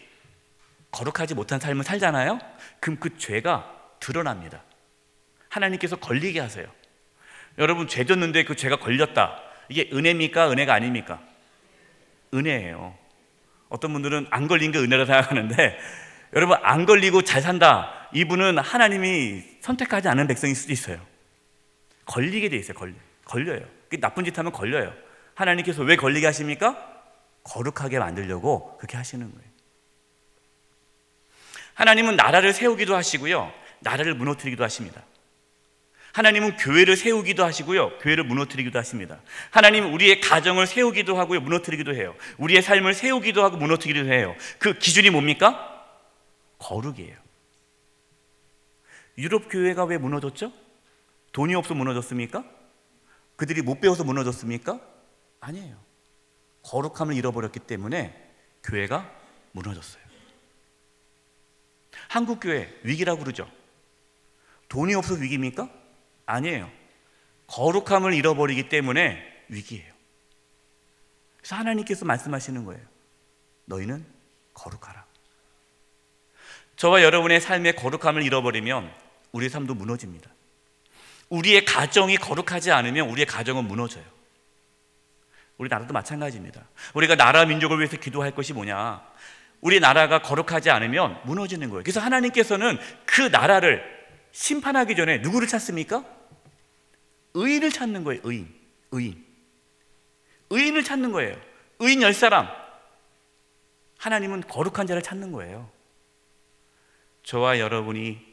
거룩하지 못한 삶을 살잖아요. 그럼 그 죄가 드러납니다. 하나님께서 걸리게 하세요. 여러분, 죄 졌는데 그 죄가 걸렸다, 이게 은혜입니까? 은혜가 아닙니까? 은혜예요. 어떤 분들은 안 걸린 게 은혜라 생각하는데, 여러분, 안 걸리고 잘 산다, 이분은 하나님이 선택하지 않은 백성일 수도 있어요. 걸리게 돼 있어요. 걸려요. 나쁜 짓 하면 걸려요. 하나님께서 왜 걸리게 하십니까? 거룩하게 만들려고 그렇게 하시는 거예요. 하나님은 나라를 세우기도 하시고요, 나라를 무너뜨리기도 하십니다. 하나님은 교회를 세우기도 하시고요, 교회를 무너뜨리기도 하십니다. 하나님은 우리의 가정을 세우기도 하고요, 무너뜨리기도 해요. 우리의 삶을 세우기도 하고 무너뜨리기도 해요. 그 기준이 뭡니까? 거룩이에요. 유럽 교회가 왜 무너졌죠? 돈이 없어 무너졌습니까? 그들이 못 배워서 무너졌습니까? 아니에요. 거룩함을 잃어버렸기 때문에 교회가 무너졌어요. 한국 교회 위기라고 그러죠. 돈이 없어서 위기입니까? 아니에요. 거룩함을 잃어버리기 때문에 위기예요. 그래서 하나님께서 말씀하시는 거예요. 너희는 거룩하라. 저와 여러분의 삶의 거룩함을 잃어버리면 우리의 삶도 무너집니다. 우리의 가정이 거룩하지 않으면 우리의 가정은 무너져요. 우리 나라도 마찬가지입니다. 우리가 나라 민족을 위해서 기도할 것이 뭐냐? 우리 나라가 거룩하지 않으면 무너지는 거예요. 그래서 하나님께서는 그 나라를 심판하기 전에 누구를 찾습니까? 의인을 찾는 거예요. 의인을 찾는 거예요. 의인 10사람. 하나님은 거룩한 자를 찾는 거예요. 저와 여러분이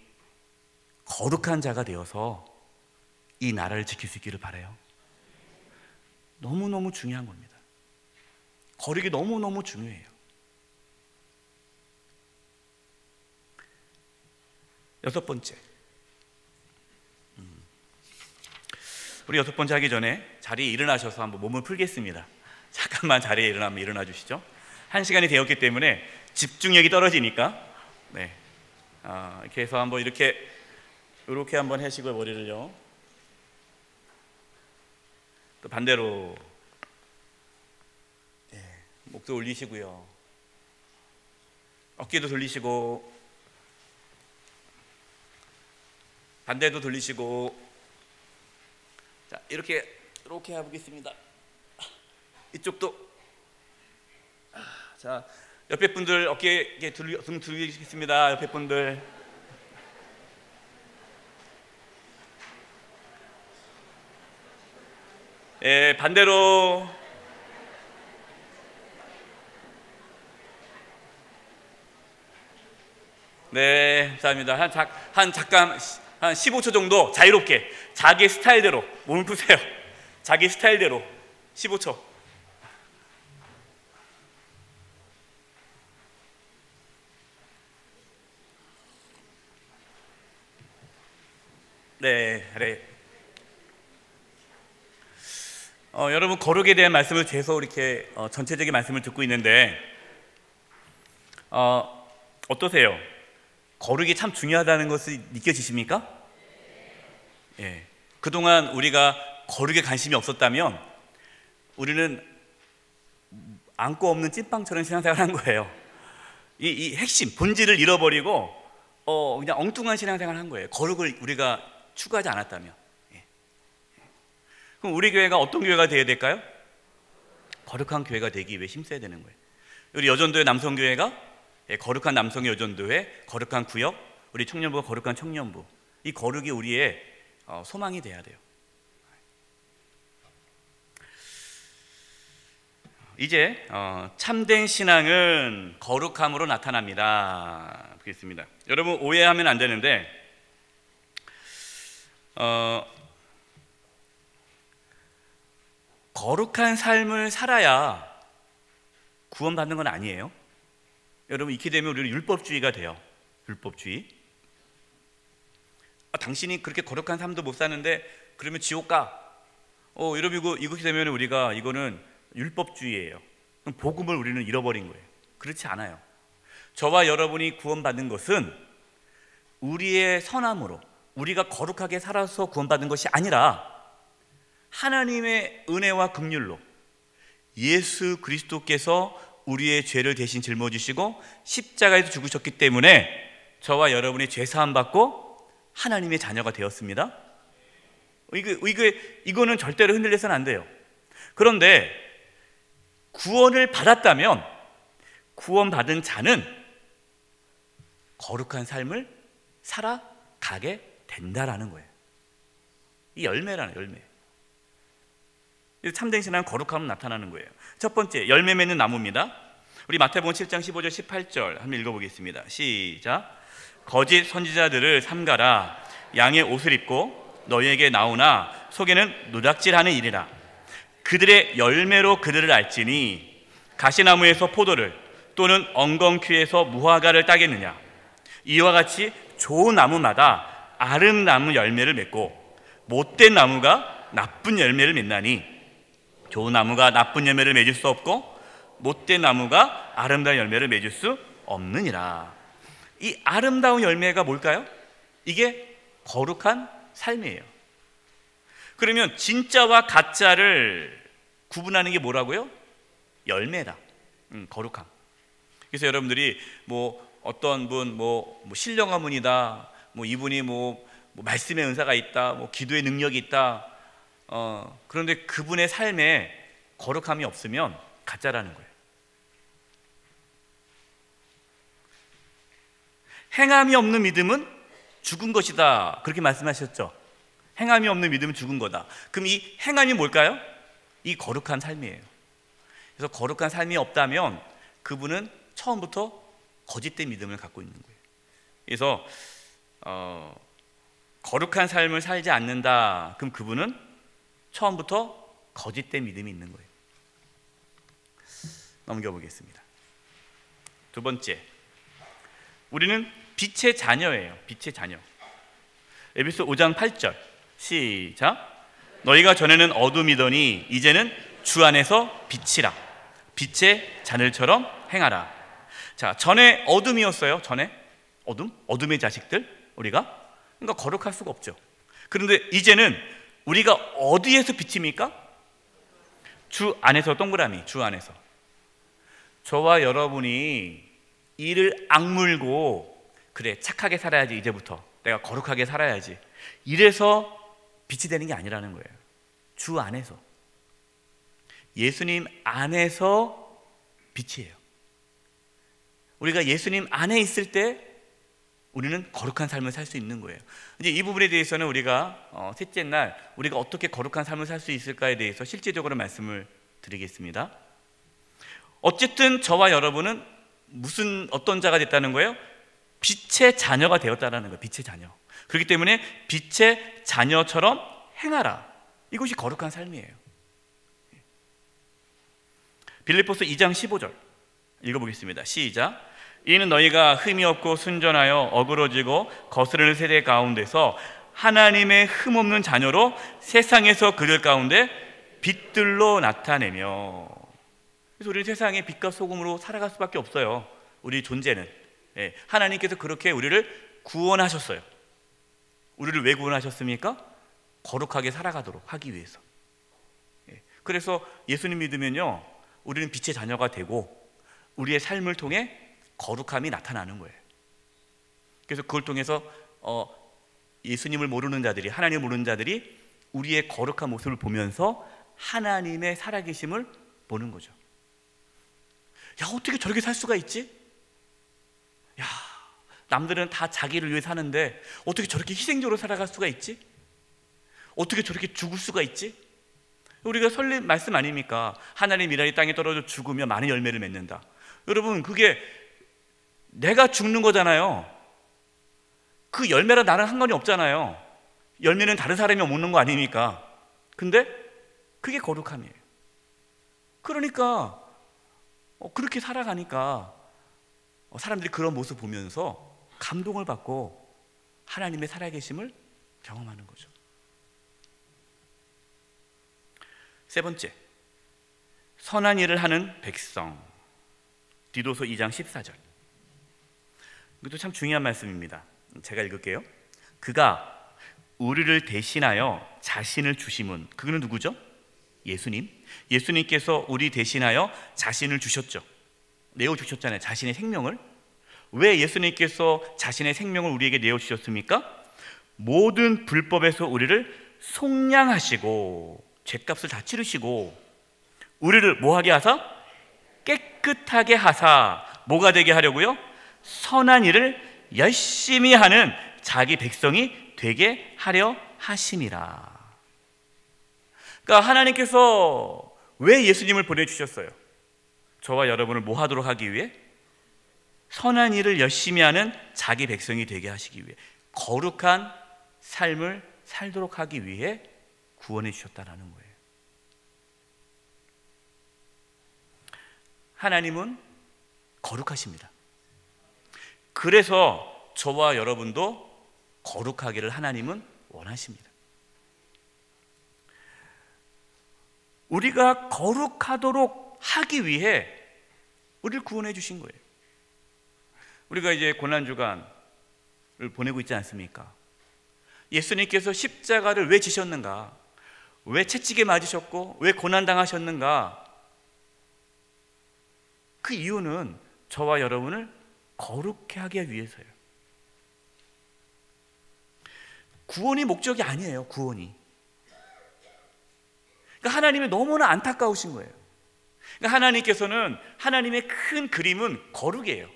거룩한 자가 되어서 이 나라를 지킬 수 있기를 바라요. 너무너무 중요한 겁니다. 거룩이 너무너무 중요해요. 여섯 번째, 우리 여섯 번째 하기 전에 자리에 일어나셔서 한번 몸을 풀겠습니다. 잠깐만 자리에 일어나 주시죠. 1시간이 되었기 때문에 집중력이 떨어지니까. 네, 이렇게 해서 한번 이렇게 한번 하시고요. 머리를요. 또 반대로, 네, 목도 올리시고요. 어깨도 돌리시고, 반대도 돌리시고. 자, 이렇게 해보겠습니다. 이쪽도. 자, 옆에 분들 어깨 등 들리시겠습니다. 옆에 분들. 예, 반대로. 네, 감사합니다. 잠깐 한 15초 정도 자유롭게 자기 스타일대로 몸을 푸세요. 자기 스타일대로 15초. 네, 그래. 여러분, 거룩에 대한 말씀을 계속 이렇게 전체적인 말씀을 듣고 있는데 어떠세요? 거룩이 참 중요하다는 것을 느껴지십니까? 예. 그동안 우리가 거룩에 관심이 없었다면 우리는 안고 없는 찐빵처럼 신앙생활을 한 거예요. 이 핵심, 본질을 잃어버리고 그냥 엉뚱한 신앙생활을 한 거예요. 거룩을 우리가 추구하지 않았다면. 예. 그럼 우리 교회가 어떤 교회가 되어야 될까요? 거룩한 교회가 되기 위해 힘써야 되는 거예요. 우리 여전도회 남성교회가 거룩한 남성의 여전도회, 거룩한 구역, 우리 청년부가 거룩한 청년부. 이 거룩이 우리의 소망이 돼야 돼요. 이제 참된 신앙은 거룩함으로 나타납니다. 보겠습니다. 여러분, 오해하면 안 되는데 거룩한 삶을 살아야 구원받는 건 아니에요. 여러분, 이렇게 되면 우리는 율법주의가 돼요. 율법주의. 당신이 그렇게 거룩한 삶도 못 사는데 그러면 지옥 가. 여러분, 이렇게 되면 우리가 이거는 율법주의예요. 그럼 복음을 우리는 잃어버린 거예요. 그렇지 않아요. 저와 여러분이 구원받는 것은 우리의 선함으로, 우리가 거룩하게 살아서 구원받는 것이 아니라 하나님의 은혜와 긍휼로 예수 그리스도께서 우리의 죄를 대신 짊어지시고 십자가에서 죽으셨기 때문에 저와 여러분이 죄 사함 받고 하나님의 자녀가 되었습니다. 이거는 절대로 흔들려서는 안 돼요. 그런데 구원을 받았다면 구원받은 자는 거룩한 삶을 살아가게 된다라는 거예요. 이 열매라는 열매. 참된 신앙은 거룩함으로 나타나는 거예요. 첫 번째, 열매 맺는 나무입니다. 우리 마태복음 7장 15절 18절 한번 읽어보겠습니다. 시작. 거짓 선지자들을 삼가라. 양의 옷을 입고 너희에게 나오나 속에는 노략질하는 일이라. 그들의 열매로 그들을 알지니 가시나무에서 포도를 또는 엉겅퀴에서 무화과를 따겠느냐. 이와 같이 좋은 나무마다 아름다운 열매를 맺고 못된 나무가 나쁜 열매를 맺나니 좋은 나무가 나쁜 열매를 맺을 수 없고 못된 나무가 아름다운 열매를 맺을 수 없느니라. 이 아름다운 열매가 뭘까요? 이게 거룩한 삶이에요. 그러면 진짜와 가짜를 구분하는 게 뭐라고요? 열매다. 거룩함. 그래서 여러분들이 뭐 어떤 분 뭐 신령한 분이다, 뭐 이분이 뭐 말씀의 은사가 있다, 뭐 기도의 능력이 있다, 그런데 그분의 삶에 거룩함이 없으면 가짜라는 거예요. 행함이 없는 믿음은 죽은 것이다, 그렇게 말씀하셨죠. 행함이 없는 믿음은 죽은 거다. 그럼 이 행함이 뭘까요? 이 거룩한 삶이에요. 그래서 거룩한 삶이 없다면 그분은 처음부터 거짓된 믿음을 갖고 있는 거예요. 그래서 거룩한 삶을 살지 않는다, 그럼 그분은 처음부터 거짓된 믿음이 있는 거예요. 넘겨보겠습니다. 두 번째, 우리는 빛의 자녀예요. 빛의 자녀. 에베소 5장 8절 시작. 너희가 전에는 어둠이더니 이제는 주 안에서 빛이라. 빛의 자녀처럼 행하라. 자, 전에 어둠이었어요. 전에 어둠의 자식들 우리가. 그러니까 거룩할 수가 없죠. 그런데 이제는 우리가 어디에서 빛입니까? 주 안에서. 동그라미, 주 안에서. 저와 여러분이 이를 악물고 그래 착하게 살아야지, 이제부터 내가 거룩하게 살아야지, 이래서 빛이 되는 게 아니라는 거예요. 주 안에서, 예수님 안에서 빛이에요. 우리가 예수님 안에 있을 때 우리는 거룩한 삶을 살 수 있는 거예요. 이제 이 부분에 대해서는 우리가 셋째 날 우리가 어떻게 거룩한 삶을 살 수 있을까에 대해서 실제적으로 말씀을 드리겠습니다. 어쨌든 저와 여러분은 어떤 자가 됐다는 거예요? 빛의 자녀가 되었다는 거예요. 빛의 자녀. 그렇기 때문에 빛의 자녀처럼 행하라. 이것이 거룩한 삶이에요. 빌립보서 2장 15절 읽어보겠습니다. 시작. 이는 너희가 흠이 없고 순전하여 어그러지고 거스르는 세대 가운데서 하나님의 흠없는 자녀로 세상에서 그들 가운데 빛들로 나타내며. 그래서 우리는 세상에 빛과 소금으로 살아갈 수밖에 없어요. 우리 존재는. 하나님께서 그렇게 우리를 구원하셨어요. 우리를 왜 구원하셨습니까? 거룩하게 살아가도록 하기 위해서. 그래서 예수님 믿으면요, 우리는 빛의 자녀가 되고 우리의 삶을 통해 거룩함이 나타나는 거예요. 그래서 그걸 통해서 예수님을 모르는 자들이, 하나님을 모르는 자들이 우리의 거룩한 모습을 보면서 하나님의 살아계심을 보는 거죠. 야, 어떻게 저렇게 살 수가 있지? 야, 남들은 다 자기를 위해 사는데 어떻게 저렇게 희생적으로 살아갈 수가 있지? 어떻게 저렇게 죽을 수가 있지? 우리가 설립 말씀 아닙니까? 하나님의 미랄이 땅에 떨어져 죽으면 많은 열매를 맺는다. 여러분, 그게 내가 죽는 거잖아요. 그 열매랑 나랑 상관이 없잖아요. 열매는 다른 사람이 먹는 거 아닙니까? 근데 그게 거룩함이에요. 그러니까 그렇게 살아가니까 사람들이 그런 모습 보면서 감동을 받고 하나님의 살아계심을 경험하는 거죠. 세 번째, 선한 일을 하는 백성. 디도서 2장 14절. 이것도 참 중요한 말씀입니다. 제가 읽을게요. 그가 우리를 대신하여 자신을 주심은, 그는 누구죠? 예수님. 예수님께서 우리 대신하여 자신을 주셨죠. 내어주셨잖아요. 자신의 생명을. 왜 예수님께서 자신의 생명을 우리에게 내어주셨습니까? 모든 불법에서 우리를 속량하시고 죗값을 다 치르시고 우리를 뭐하게 하사? 깨끗하게 하사 뭐가 되게 하려고요? 선한 일을 열심히 하는 자기 백성이 되게 하려 하심이라. 그러니까 하나님께서 왜 예수님을 보내주셨어요? 저와 여러분을 뭐 하도록 하기 위해? 선한 일을 열심히 하는 자기 백성이 되게 하시기 위해, 거룩한 삶을 살도록 하기 위해 구원해 주셨다라는 거예요. 하나님은 거룩하십니다. 그래서 저와 여러분도 거룩하기를 하나님은 원하십니다. 우리가 거룩하도록 하기 위해 우리를 구원해 주신 거예요. 우리가 이제 고난주간을 보내고 있지 않습니까? 예수님께서 십자가를 왜 지셨는가? 왜 채찍에 맞으셨고 왜 고난당하셨는가? 그 이유는 저와 여러분을 거룩해 하기 위해서요. 구원이 목적이 아니에요. 구원이. 그러니까 하나님이 너무나 안타까우신 거예요. 그러니까 하나님께서는 하나님의 큰 그림은 거룩이에요.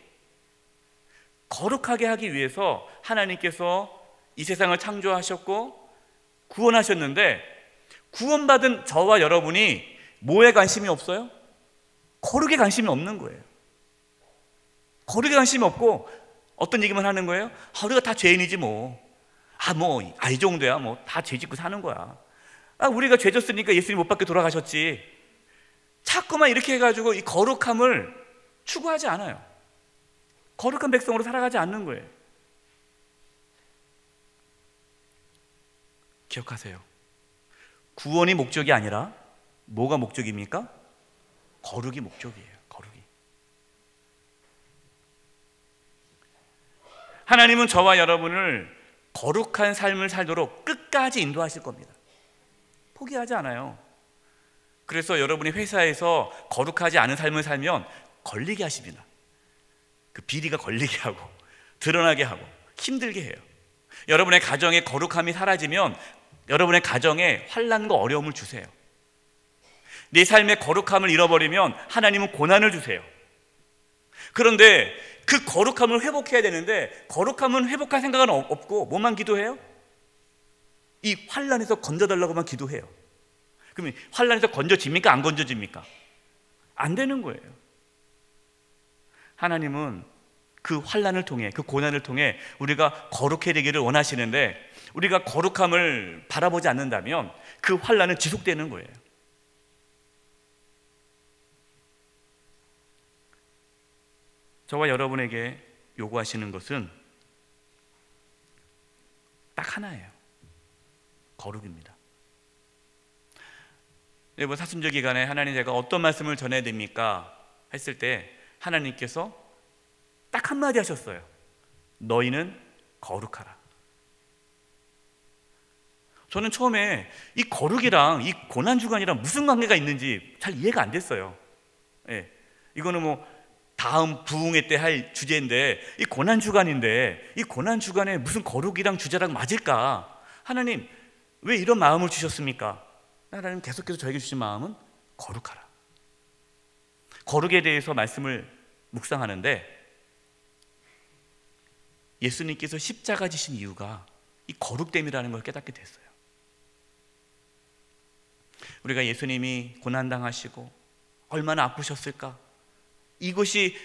거룩하게 하기 위해서 하나님께서 이 세상을 창조하셨고 구원하셨는데, 구원받은 저와 여러분이 뭐에 관심이 없어요? 거룩에 관심이 없는 거예요. 거룩에 관심이 없고 어떤 얘기만 하는 거예요? 우리가 다 죄인이지 뭐. 이 정도야. 다 죄 짓고 사는 거야. 우리가 죄 졌으니까 예수님 못 받게 돌아가셨지. 자꾸만 이렇게 해가지고 이 거룩함을 추구하지 않아요. 거룩한 백성으로 살아가지 않는 거예요. 기억하세요. 구원이 목적이 아니라 뭐가 목적입니까? 거룩이 목적이에요. 거룩이. 하나님은 저와 여러분을 거룩한 삶을 살도록 끝까지 인도하실 겁니다. 포기하지 않아요. 그래서 여러분이 회사에서 거룩하지 않은 삶을 살면 걸리게 하십니다. 그 비리가 걸리게 하고 드러나게 하고 힘들게 해요. 여러분의 가정에 거룩함이 사라지면 여러분의 가정에 환난과 어려움을 주세요. 내 삶의 거룩함을 잃어버리면 하나님은 고난을 주세요. 그런데 그 거룩함을 회복해야 되는데 거룩함은 회복할 생각은 없고 뭐만 기도해요? 이 환난에서 건져달라고만 기도해요. 그러면 환난에서 건져집니까? 안 건져집니까? 안 되는 거예요. 하나님은 그 환난을 통해, 그 고난을 통해 우리가 거룩해 되기를 원하시는데, 우리가 거룩함을 바라보지 않는다면 그 환난은 지속되는 거예요. 저와 여러분에게 요구하시는 것은 딱 하나예요. 거룩입니다. 여러분, 사순절 기간에 하나님 제가 어떤 말씀을 전해야 됩니까? 했을 때 하나님께서 딱 한마디 하셨어요. 너희는 거룩하라. 저는 처음에 이 거룩이랑 이 고난주간이랑 무슨 관계가 있는지 잘 이해가 안 됐어요. 이거는 다음 부흥회 때 할 주제인데, 이 고난주간인데 이 고난주간에 무슨 거룩이랑 주제랑 맞을까? 하나님 왜 이런 마음을 주셨습니까? 하나님 계속해서 저에게 주신 마음은 거룩하라. 거룩에 대해서 말씀을 묵상하는데 예수님께서 십자가 지신 이유가 이 거룩됨이라는 걸 깨닫게 됐어요. 우리가 예수님이 고난당하시고 얼마나 아프셨을까? 이것이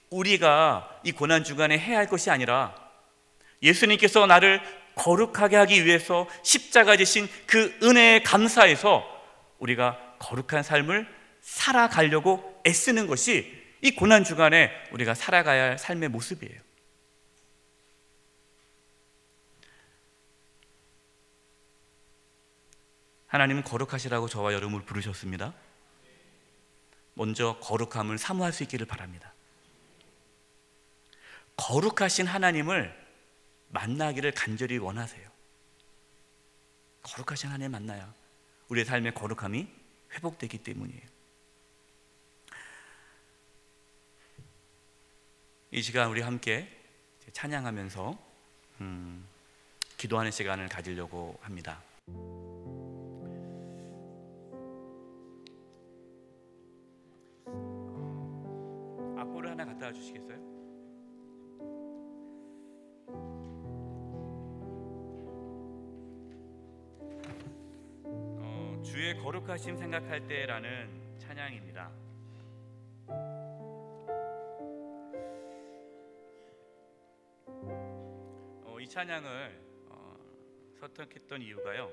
우리가 이 고난주간에 해야 할 것이 아니라 예수님께서 나를 거룩하게 하기 위해서 십자가 지신 그 은혜에 감사해서 우리가 거룩한 삶을 살아가려고 애쓰는 것이 이 고난주간에 우리가 살아가야 할 삶의 모습이에요. 하나님은 거룩하시라고 저와 여러분을 부르셨습니다. 먼저 거룩함을 사모할 수 있기를 바랍니다. 거룩하신 하나님을 만나기를 간절히 원하세요. 거룩하신 하나님 만나야 우리의 삶의 거룩함이 회복되기 때문이에요. 이 시간 우리 함께 찬양하면서 기도하는 시간을 가지려고 합니다. 악보를 하나 갖다 주시겠어요? 주의 거룩하심 생각할 때라는 찬양입니다. 이 찬양을 선택했던 이유가요,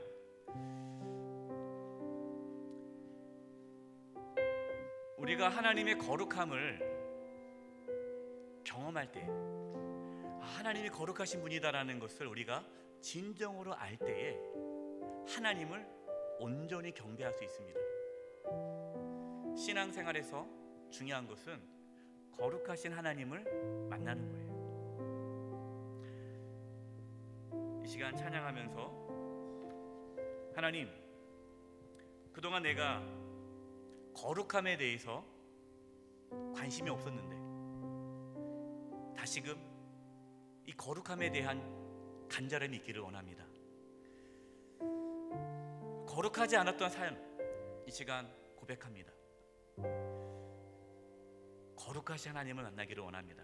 우리가 하나님의 거룩함을 경험할 때, 하나님이 거룩하신 분이다라는 것을 우리가 진정으로 알 때에 하나님을 온전히 경배할 수 있습니다. 신앙생활에서 중요한 것은 거룩하신 하나님을 만나는 거예요. 이 시간 찬양하면서 하나님, 그동안 내가 거룩함에 대해서 관심이 없었는데 다시금 이 거룩함에 대한 간절함이 있기를 원합니다. 거룩하지 않았던 삶, 이 시간 고백합니다. 거룩하신 하나님을 만나기를 원합니다.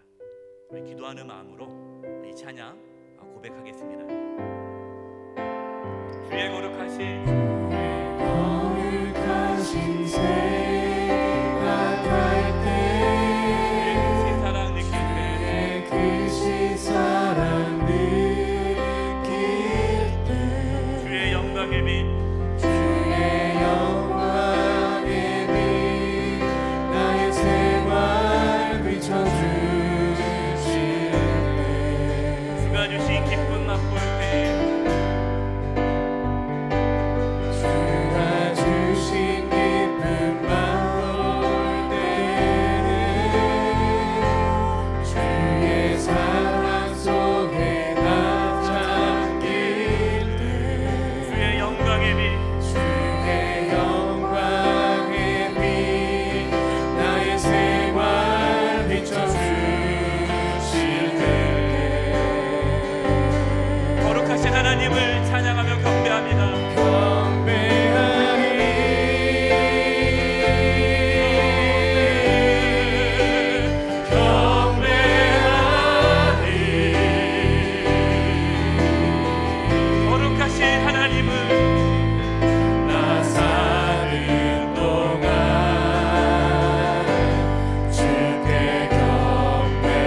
우리 기도하는 마음으로 이 찬양 고백하겠습니다. 주의 거룩하신 생각할 때 그 신 사랑 느낄 때 주의 영광의 빛 나의 생활 비춰주실 때 주가 주신 기쁨 맛볼 때 하나님을 찬양하며 경배합니다. 거룩하신 하나님을 나 사는 동안 주께 경배해.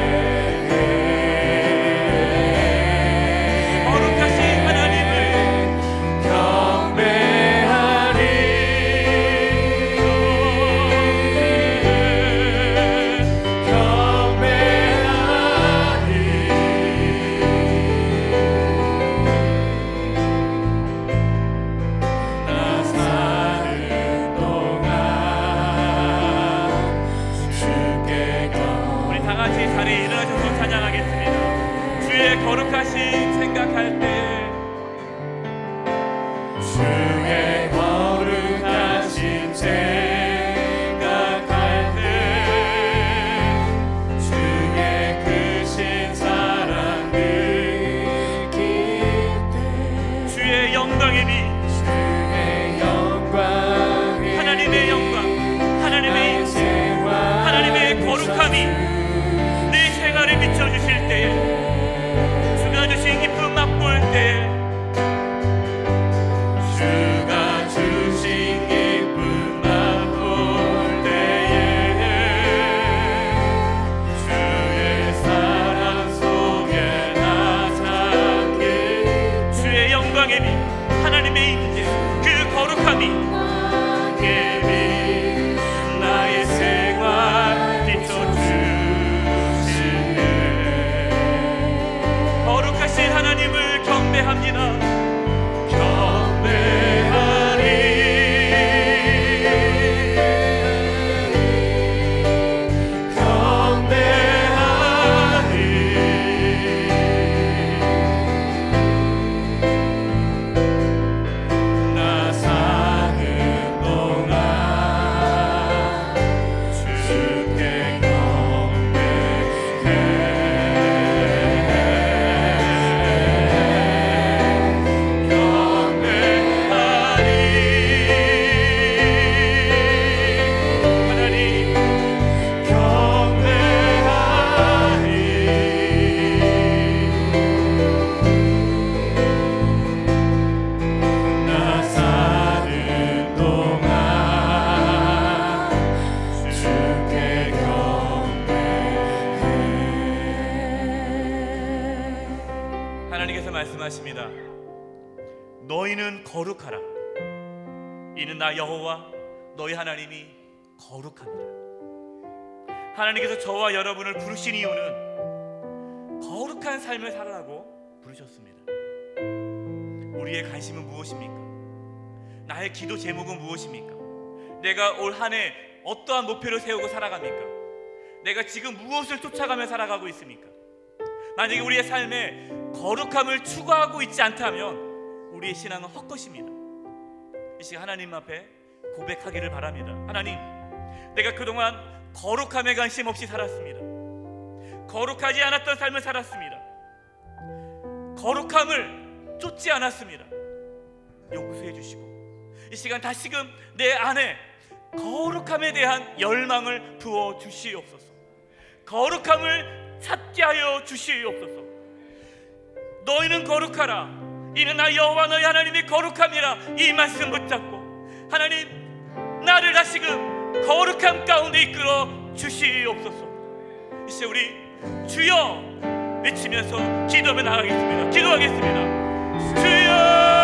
거룩하신 하나님을 경배하리. 나 사는 동안 주께 우리 다 같이 자리에 일어나셔서 찬양하겠습니다. 주의 거룩하신 생각할 때 주의 거룩하신 생각할 때 주의 크신 사랑 느낄 때 주의 영광의 빛, 주의 영광의 하나님의 영광, 하나님의 인생, 하나님의 거룩함이 내 생활에 비춰주실 때에, 주가 주신 기쁨 맛볼 때, 주가 주신 기쁨 맛볼 때에 주의 사랑 속에 나 잠길 주의 영광의 빛, 하나님의 인재, 그 거룩함이 나의 생활 비춰주시네. 거룩하신 하나님을 경배합니다. 경배하리. 경배하리. 나 사는 동안 주께 하나님, 나 사는 동안 주께 경배해. 하나님께서 말씀하십니다. 너희는 거룩하라. 이는 나 여호와 너희 하나님이 거룩합니다. 하나님께서 저와 여러분을 부르신 이유는 거룩한 삶을 살아라고 부르셨습니다. 우리의 관심은 무엇입니까? 나의 기도 제목은 무엇입니까? 내가 올 한 해 어떠한 목표를 세우고 살아갑니까? 내가 지금 무엇을 쫓아가며 살아가고 있습니까? 만약에 우리의 삶에 거룩함을 추구하고 있지 않다면 우리의 신앙은 헛것입니다. 이 시간 하나님 앞에 고백하기를 바랍니다. 하나님, 내가 그동안 거룩함에 관심 없이 살았습니다. 거룩하지 않았던 삶을 살았습니다. 거룩함을 쫓지 않았습니다. 용서해 주시고 이 시간 다시금 내 안에 거룩함에 대한 열망을 부어 주시옵소서. 거룩함을 찾게 하여 주시옵소서. 너희는 거룩하라. 이는 나 여호와 너희 하나님이 거룩함이라. 이 말씀 붙잡고 하나님, 나를 다시금 거룩함 가운데 이끌어 주시옵소서. 이제 우리 주여 외치면서 기도하며 나가겠습니다. 기도하겠습니다. 주여.